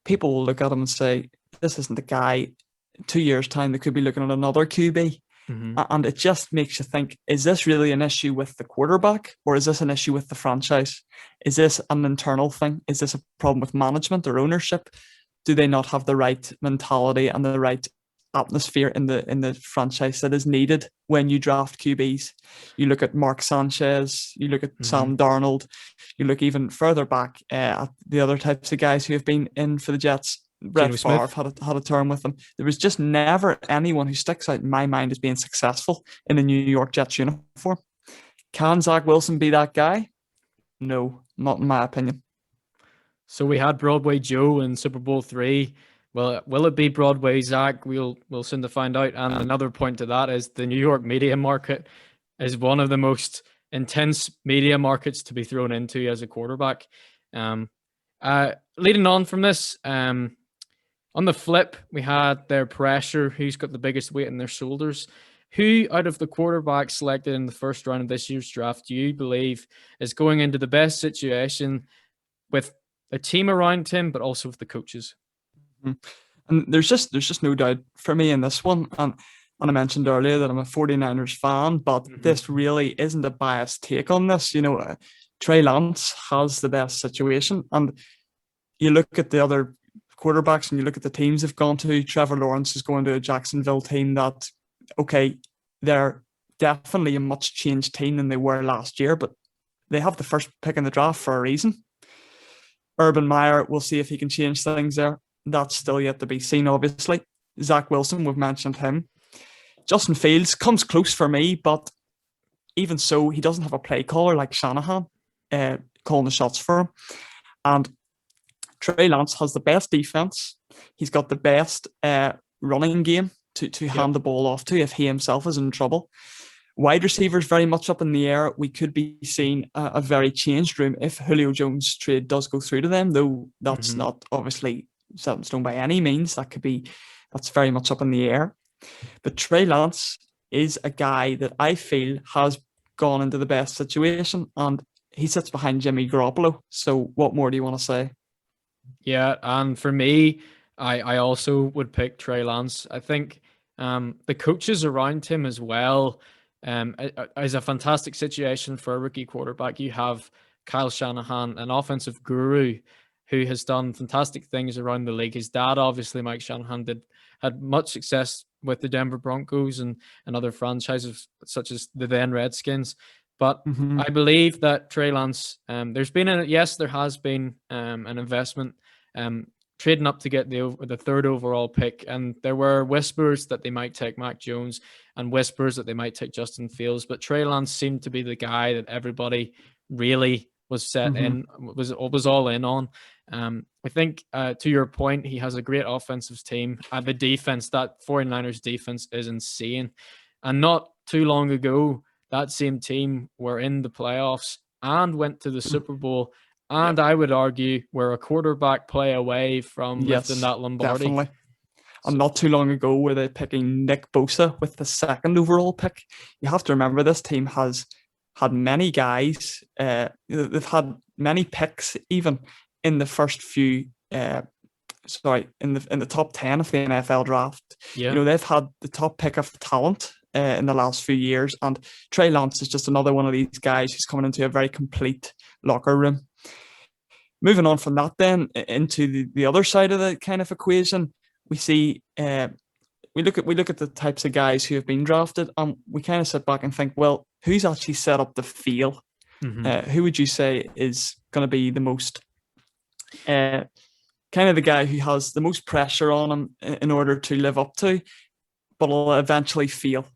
people will look at him and say, this isn't the guy. 2 years' time, they could be looking at another QB. Mm-hmm. And it just makes you think, is this really an issue with the quarterback, or is this an issue with the franchise? Is this an internal thing? Is this a problem with management or ownership? Do they not have the right mentality and the right atmosphere in the franchise that is needed when you draft QBs? You look at Mark Sanchez, you look at Sam Darnold, you look even further back at the other types of guys who have been in for the Jets. Brett Favre had a term with them. There was just never anyone who sticks out in my mind as being successful in a New York Jets uniform. Can Zach Wilson be that guy? No, not in my opinion. So we had Broadway Joe in Super Bowl III. Well, will it be Broadway Zach? We'll soon to find out. And another point to that is the New York media market is one of the most intense media markets to be thrown into as a quarterback. Leading on from this, on the flip, we had their pressure. Who's got the biggest weight in their shoulders? Who out of the quarterbacks selected in the first round of this year's draft do you believe is going into the best situation with a team around him, but also with the coaches? And there's just no doubt for me in this one. And I mentioned earlier that I'm a 49ers fan, but this really isn't a biased take on this. Trey Lance has the best situation. And you look at the other quarterbacks and you look at the teams they've gone to. Trevor Lawrence is going to a Jacksonville team that, okay, they're definitely a much changed team than they were last year, but they have the first pick in the draft for a reason. Urban Meyer, we'll see if he can change things there. That's still yet to be seen, obviously. Zach Wilson, we've mentioned him. Justin Fields comes close for me, but even so, he doesn't have a play caller like Shanahan calling the shots for him. And Trey Lance has the best defense. He's got the best running game to hand the ball off to if he himself is in trouble. Wide receivers very much up in the air. We could be seeing a very changed room if Julio Jones' trade does go through to them, though that's not obviously set in stone by any means. That's very much up in the air. But Trey Lance is a guy that I feel has gone into the best situation, and he sits behind Jimmy Garoppolo. So what more do you want to say? Yeah, and for me, I also would pick Trey Lance. I think the coaches around him as well is a fantastic situation for a rookie quarterback. You have Kyle Shanahan, an offensive guru who has done fantastic things around the league. His dad, obviously, Mike Shanahan, had much success with the Denver Broncos and other franchises such as the then Redskins. But I believe that Trey Lance, there has been an investment trading up to get the third overall pick. And there were whispers that they might take Mac Jones and whispers that they might take Justin Fields. But Trey Lance seemed to be the guy that everybody really was was all in on. I think to your point, he has a great offensive team. The defense, that 49ers defense is insane. And not too long ago, that same team were in the playoffs and went to the Super Bowl. And I would argue we're a quarterback play away from lifting that Lombardi. Definitely. And not too long ago were they picking Nick Bosa with the second overall pick. You have to remember this team has had many guys. They've had many picks even in the first few. In the top 10 of the NFL draft. Yeah. They've had the top pick of talent in the last few years, and Trey Lance is just another one of these guys who's coming into a very complete locker room. Moving on from that then into the other side of the kind of equation, we see we look at the types of guys who have been drafted, and we kind of sit back and think, well, who's actually set up the field? Who would you say is going to be the most kind of the guy who has the most pressure on him in order to live up to, but will eventually fail?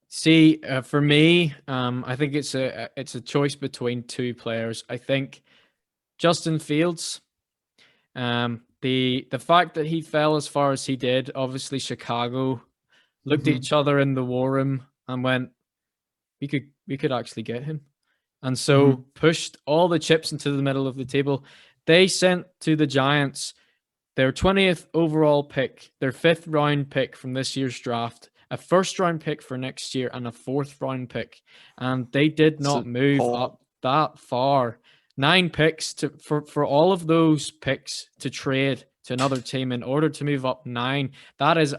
See, for me, I think it's a choice between two players. I think Justin Fields, the fact that he fell as far as he did, obviously Chicago looked at each other in the war room and went, we could actually get him, and so pushed all the chips into the middle of the table. They sent to the Giants their 20th overall pick, their 5th round pick from this year's draft, a first-round pick for next year and a fourth-round pick, and they did not move up that far. 9 picks for all of those picks to trade to another team in order to move up 8. That is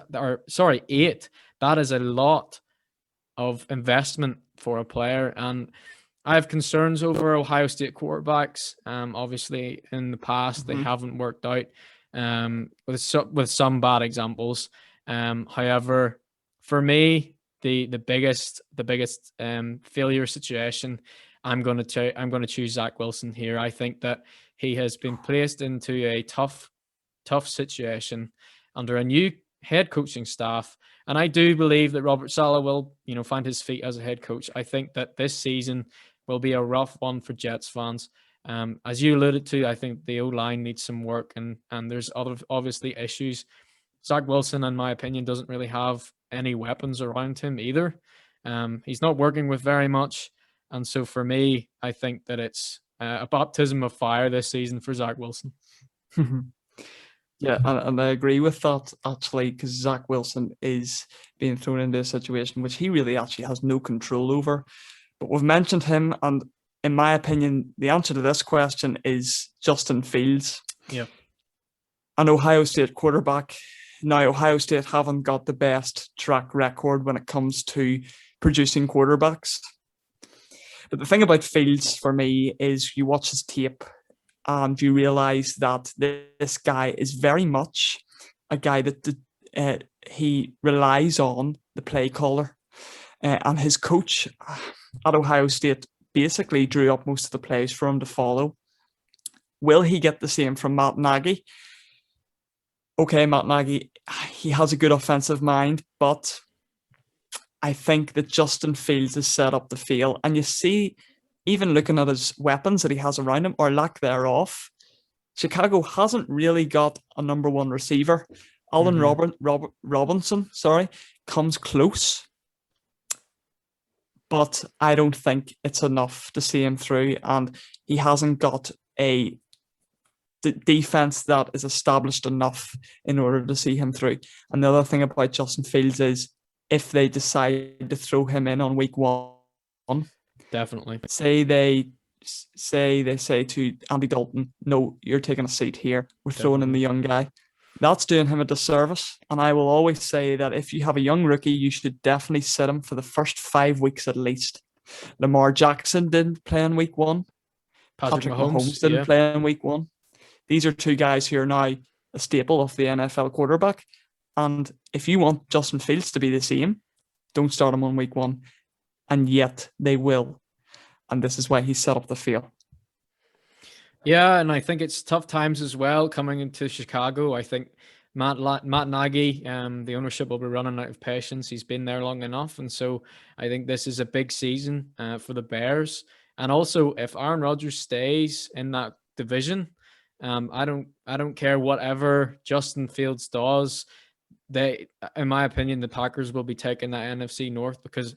a lot of investment for a player, and I have concerns over Ohio State quarterbacks. Obviously, in the past, they haven't worked out with some bad examples. However, for me, the biggest failure situation, I'm going to choose Zach Wilson here. I think that he has been placed into a tough situation under a new head coaching staff. And I do believe that Robert Saleh will, find his feet as a head coach. I think that this season will be a rough one for Jets fans. As you alluded to, I think the O-line needs some work, and there's other obviously issues. Zach Wilson, in my opinion, doesn't really have any weapons around him either. He's not working with very much. And so for me, I think that it's a baptism of fire this season for Zach Wilson. Yeah, and I agree with that, actually, because Zach Wilson is being thrown into a situation which he really actually has no control over. But we've mentioned him, and in my opinion, the answer to this question is Justin Fields. Yeah. An Ohio State quarterback. Now, Ohio State haven't got the best track record when it comes to producing quarterbacks. But the thing about Fields for me is you watch his tape and you realize that this guy is very much a guy that he relies on the play caller. And his coach at Ohio State basically drew up most of the plays for him to follow. Will he get the same from Matt Nagy? Okay, Matt Nagy, he has a good offensive mind, but I think that Justin Fields is set up to fail. And you see, even looking at his weapons that he has around him, or lack thereof, Chicago hasn't really got a number one receiver. Allen Robinson, comes close. But I don't think it's enough to see him through. And he hasn't got a defense that is established enough in order to see him through. And the other thing about Justin Fields is if they decide to throw him in on week 1, definitely. Say they say to Andy Dalton, no, you're taking a seat here. We're throwing in the young guy. That's doing him a disservice. And I will always say that if you have a young rookie, you should definitely sit him for the first 5 weeks at least. Lamar Jackson didn't play in week 1. Patrick Mahomes didn't play in week 1. These are 2 guys who are now a staple of the NFL quarterback. And if you want Justin Fields to be the same, don't start him on week 1. And yet they will. And this is why he's set up to fail. Yeah, and I think it's tough times as well coming into Chicago. I think Matt Nagy, the ownership will be running out of patience. He's been there long enough. And so I think this is a big season for the Bears. And also, if Aaron Rodgers stays in that division, I don't care whatever Justin Fields does. In my opinion, the Packers will be taking that NFC North because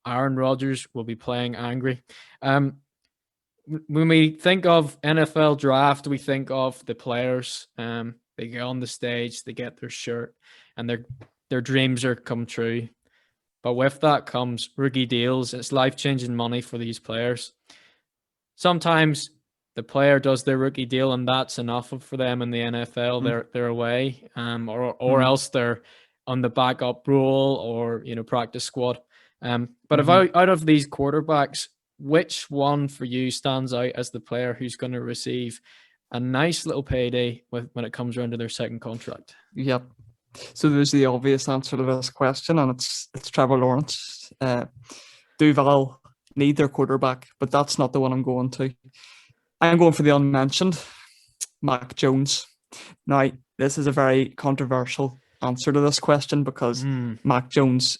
Aaron Rodgers will be playing angry. When we think of NFL draft, we think of the players. They get on the stage, they get their shirt, and their dreams are come true. But with that comes rookie deals. It's life-changing money for these players. Sometimes the player does their rookie deal, and that's enough for them in the NFL. They're away, or else they're on the backup role or practice squad. But if out of these quarterbacks, which one for you stands out as the player who's going to receive a nice little payday when it comes around to their second contract? Yep. So there's the obvious answer to this question, and it's Trevor Lawrence. Duval need their quarterback, but that's not the one I'm going to. I'm going for the unmentioned, Mac Jones. Now, this is a very controversial answer to this question because Mac Jones,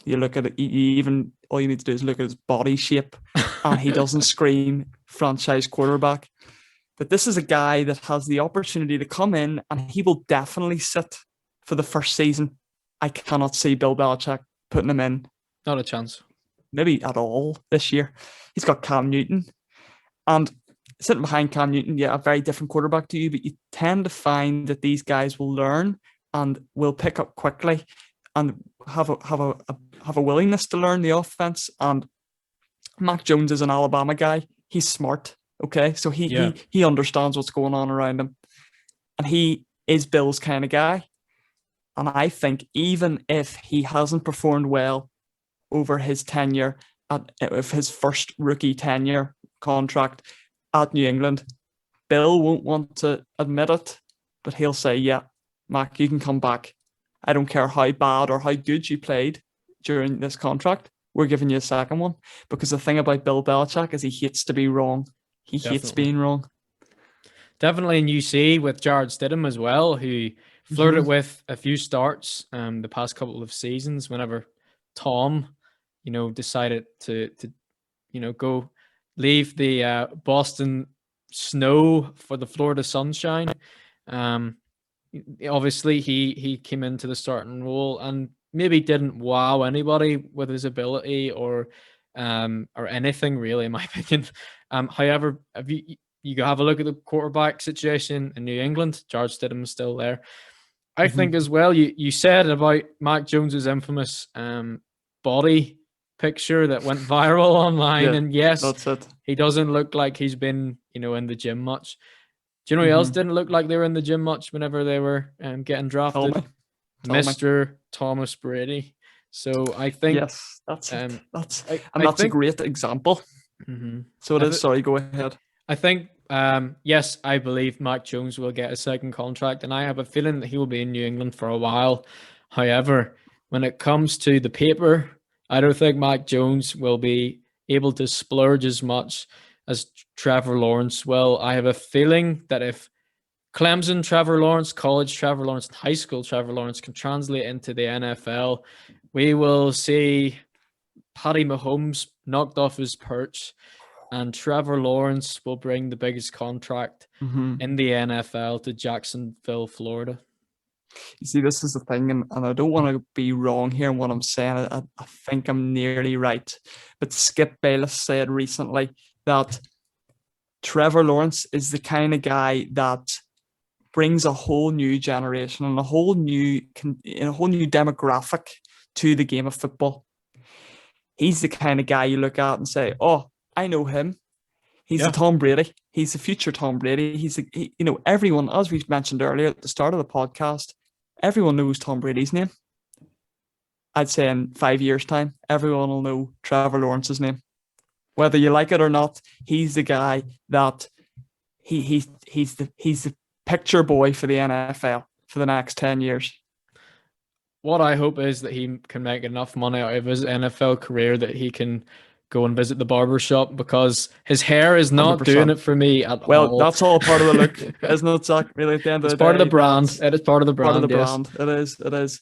you look at it, all you need to do is look at his body shape, and he doesn't scream franchise quarterback. But this is a guy that has the opportunity to come in, and he will definitely sit for the first season. I cannot see Bill Belichick putting him in. Not a chance. Maybe at all this year. He's got Cam Newton. And sitting behind Cam Newton, a very different quarterback to you, but you tend to find that these guys will learn and will pick up quickly. And have a willingness to learn the offense. And Mac Jones is an Alabama guy. He's smart. Okay, so he understands what's going on around him, and he is Bill's kind of guy. And I think even if he hasn't performed well over his tenure, of his first rookie tenure contract at New England, Bill won't want to admit it, but he'll say, yeah, Mac, you can come back. I don't care how bad or how good you played during this contract. We're giving you a second one. Because the thing about Bill Belichick is he hates to be wrong. He hates being wrong. Definitely, and you see with Jared Stidham as well, who flirted with a few starts the past couple of seasons whenever Tom, decided to go leave the Boston snow for the Florida sunshine. Obviously, he came into the starting role and maybe didn't wow anybody with his ability or anything really, in my opinion. However, if you have a look at the quarterback situation in New England, Jared Stidham is still there. I think as well, you said about Mac Jones's infamous body picture that went viral online, and yes, that's it. He doesn't look like he's been, in the gym much. Do you know who else didn't look like they were in the gym much whenever they were getting drafted? Mr. Thomas Brady. So I think yes, that's a great example. So it is. Sorry, go ahead. I think yes, I believe Mac Jones will get a second contract, and I have a feeling that he will be in New England for a while. However, when it comes to the paper, I don't think Mac Jones will be able to splurge as much as Trevor Lawrence will. I have a feeling that if Clemson Trevor Lawrence, college Trevor Lawrence, and high school Trevor Lawrence can translate into the NFL, we will see Patty Mahomes knocked off his perch, and Trevor Lawrence will bring the biggest contract in the NFL to Jacksonville, Florida. You see, this is the thing, and I don't want to be wrong here in what I'm saying. I think I'm nearly right. But Skip Bayless said recently that Trevor Lawrence is the kind of guy that brings a whole new generation and a whole new demographic to the game of football. He's the kind of guy you look at and say, oh, I know him. He's a Tom Brady. He's the future Tom Brady. Everyone, as we've mentioned earlier at the start of the podcast, everyone knows Tom Brady's name. I'd say in 5 years' time, everyone will know Trevor Lawrence's name. Whether you like it or not, he's the guy that he's the picture boy for the NFL for the next 10 years. What I hope is that he can make enough money out of his NFL career that he can go and visit the barber shop, because his hair is not 100%. Doing it for me at all. Well, that's all part of the look, isn't it, Zach? Really, at the end of the day, part of the brand. It is part of the brand. Part of the brand. It is.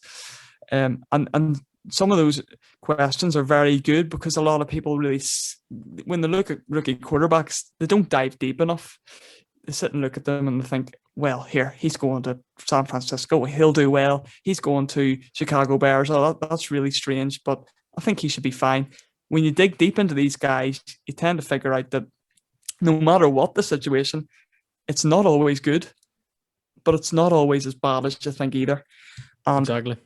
And some of those questions are very good, because a lot of people really, when they look at rookie quarterbacks, they don't dive deep enough. They sit and look at them and they think, well, here, he's going to San Francisco. He'll do well. He's going to Chicago Bears. Oh, that's really strange, but I think he should be fine. When you dig deep into these guys, you tend to figure out that no matter what the situation, it's not always good, but it's not always as bad as you think either. And exactly.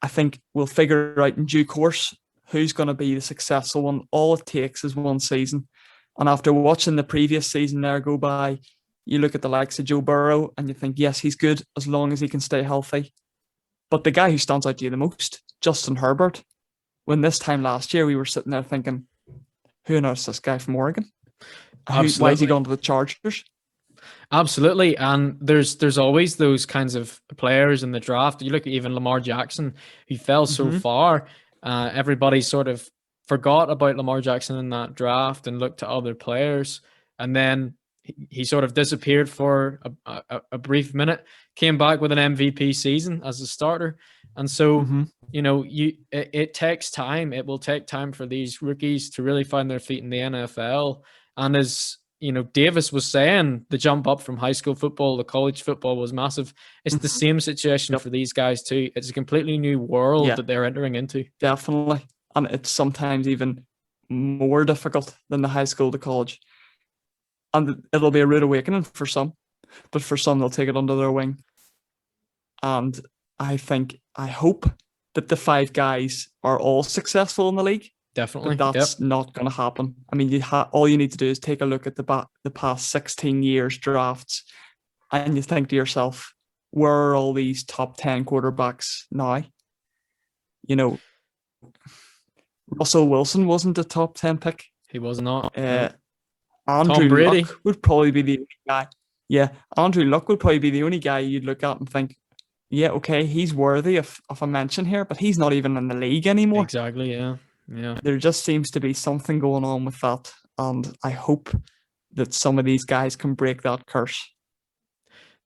I think we'll figure out in due course who's going to be the successful one. All it takes is one season. And after watching the previous season there go by, you look at the likes of Joe Burrow and you think, yes, he's good as long as he can stay healthy. But the guy who stands out to you the most, Justin Herbert, when this time last year we were sitting there thinking, who on earth is this guy from Oregon? Why is he going to the Chargers? Absolutely. And there's always those kinds of players in the draft. You look at even Lamar Jackson, who fell so far. Everybody sort of forgot about Lamar Jackson in that draft and looked to other players. And then he sort of disappeared for a brief minute, came back with an MVP season as a starter. And so, it takes time. It will take time for these rookies to really find their feet in the NFL. And as Davis was saying, the jump up from high school football to college football was massive. It's the same situation for these guys too. It's a completely new world that they're entering into. Definitely. And it's sometimes even more difficult than the high school to college. And it'll be a rude awakening for some, but for some, they'll take it under their wing. And I hope that the 5 guys are all successful in the league. Definitely. But that's not going to happen. I mean, all you need to do is take a look at the past 16 years drafts, and you think to yourself, where are all these top 10 quarterbacks now? You know, Russell Wilson wasn't a top 10 pick. He was not. Andrew Tom Brady Luck would probably be the only guy. Yeah, Andrew Luck would probably be the only guy you'd look at and think, yeah, okay, he's worthy of a mention here, but he's not even in the league anymore. Exactly, yeah. There just seems to be something going on with that, and I hope that some of these guys can break that curse.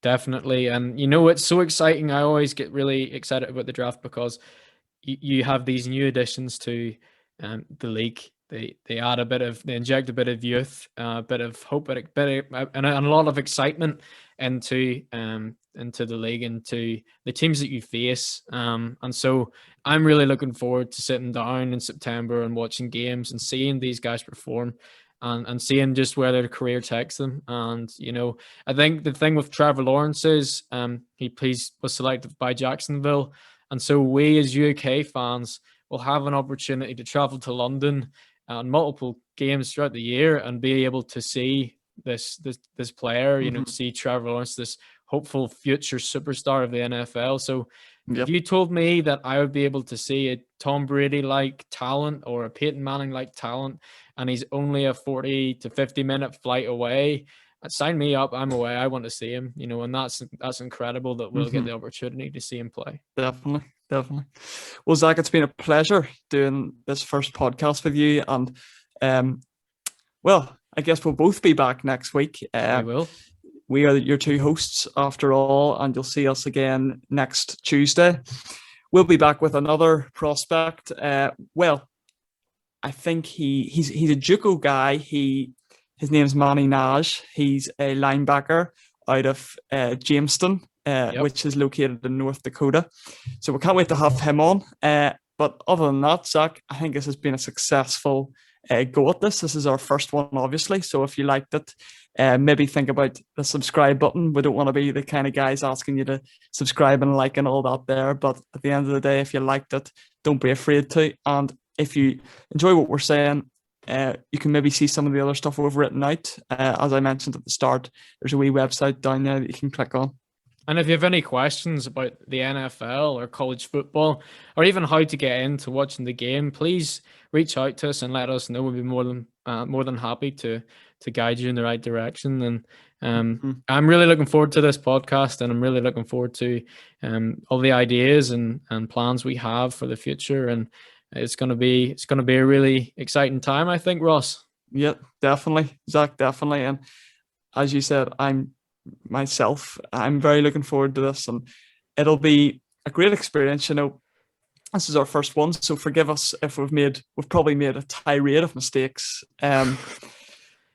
Definitely. And it's so exciting. I always get really excited about the draft because you have these new additions to the league. They inject a bit of youth, a bit of hope, and a lot of excitement into the league, into the teams that you face. And so I'm really looking forward to sitting down in September and watching games and seeing these guys perform and seeing just where their career takes them. And, I think the thing with Trevor Lawrence is he was selected by Jacksonville. And so we as UK fans will have an opportunity to travel to London on multiple games throughout the year and be able to see this player, see Trevor Lawrence, this hopeful future superstar of the NFL. So if you told me that I would be able to see a Tom Brady-like talent or a Peyton Manning-like talent, and he's only a 40 to 50-minute flight away, sign me up. I'm away. I want to see him, and that's incredible that we'll get the opportunity to see him play. Definitely. Well, Zach, it's been a pleasure doing this first podcast with you. And, well, I guess we'll both be back next week. We will. We are your 2 hosts after all, and you'll see us again next Tuesday. We'll be back with another prospect. Well, I think he's a JUCO guy. His name's Manny Naj. He's a linebacker out of Jamestown, which is located in North Dakota. So we can't wait to have him on. But other than that, Zach, I think this has been a successful go at this. This is our first one, obviously. So if you liked it, maybe think about the subscribe button. We don't want to be the kind of guys asking you to subscribe and like and all that there. But at the end of the day, if you liked it, don't be afraid to. And if you enjoy what we're saying, you can maybe see some of the other stuff we've written out. As I mentioned at the start, there's a wee website down there that you can click on. And if you have any questions about the NFL or college football, or even how to get into watching the game, please reach out to us and let us know. We'll be more than happy to guide you in the right direction. And I'm really looking forward to this podcast, and I'm really looking forward to all the ideas and plans we have for the future. And it's going to be a really exciting time, I think, Ross. Yeah, definitely, Zach, definitely. And as you said, I'm very looking forward to this, and it'll be a great experience. This is our first one, so forgive us if we've probably made a tirade of mistakes. And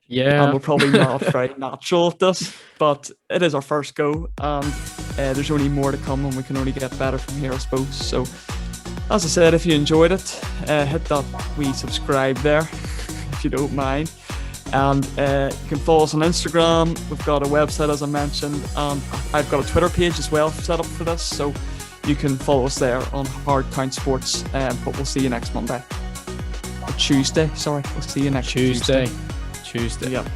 we're probably not very natural at this, but it is our first go, and there's only more to come, and we can only get better from here, I suppose. So, as I said, if you enjoyed it, hit that wee subscribe there, if you don't mind. And you can follow us on Instagram. We've got a website, as I mentioned, and I've got a Twitter page as well set up for this, so you can follow us there on Hard Count Sports. But we'll see you next Monday. Or Tuesday, sorry. We'll see you next Tuesday. Tuesday. Yep.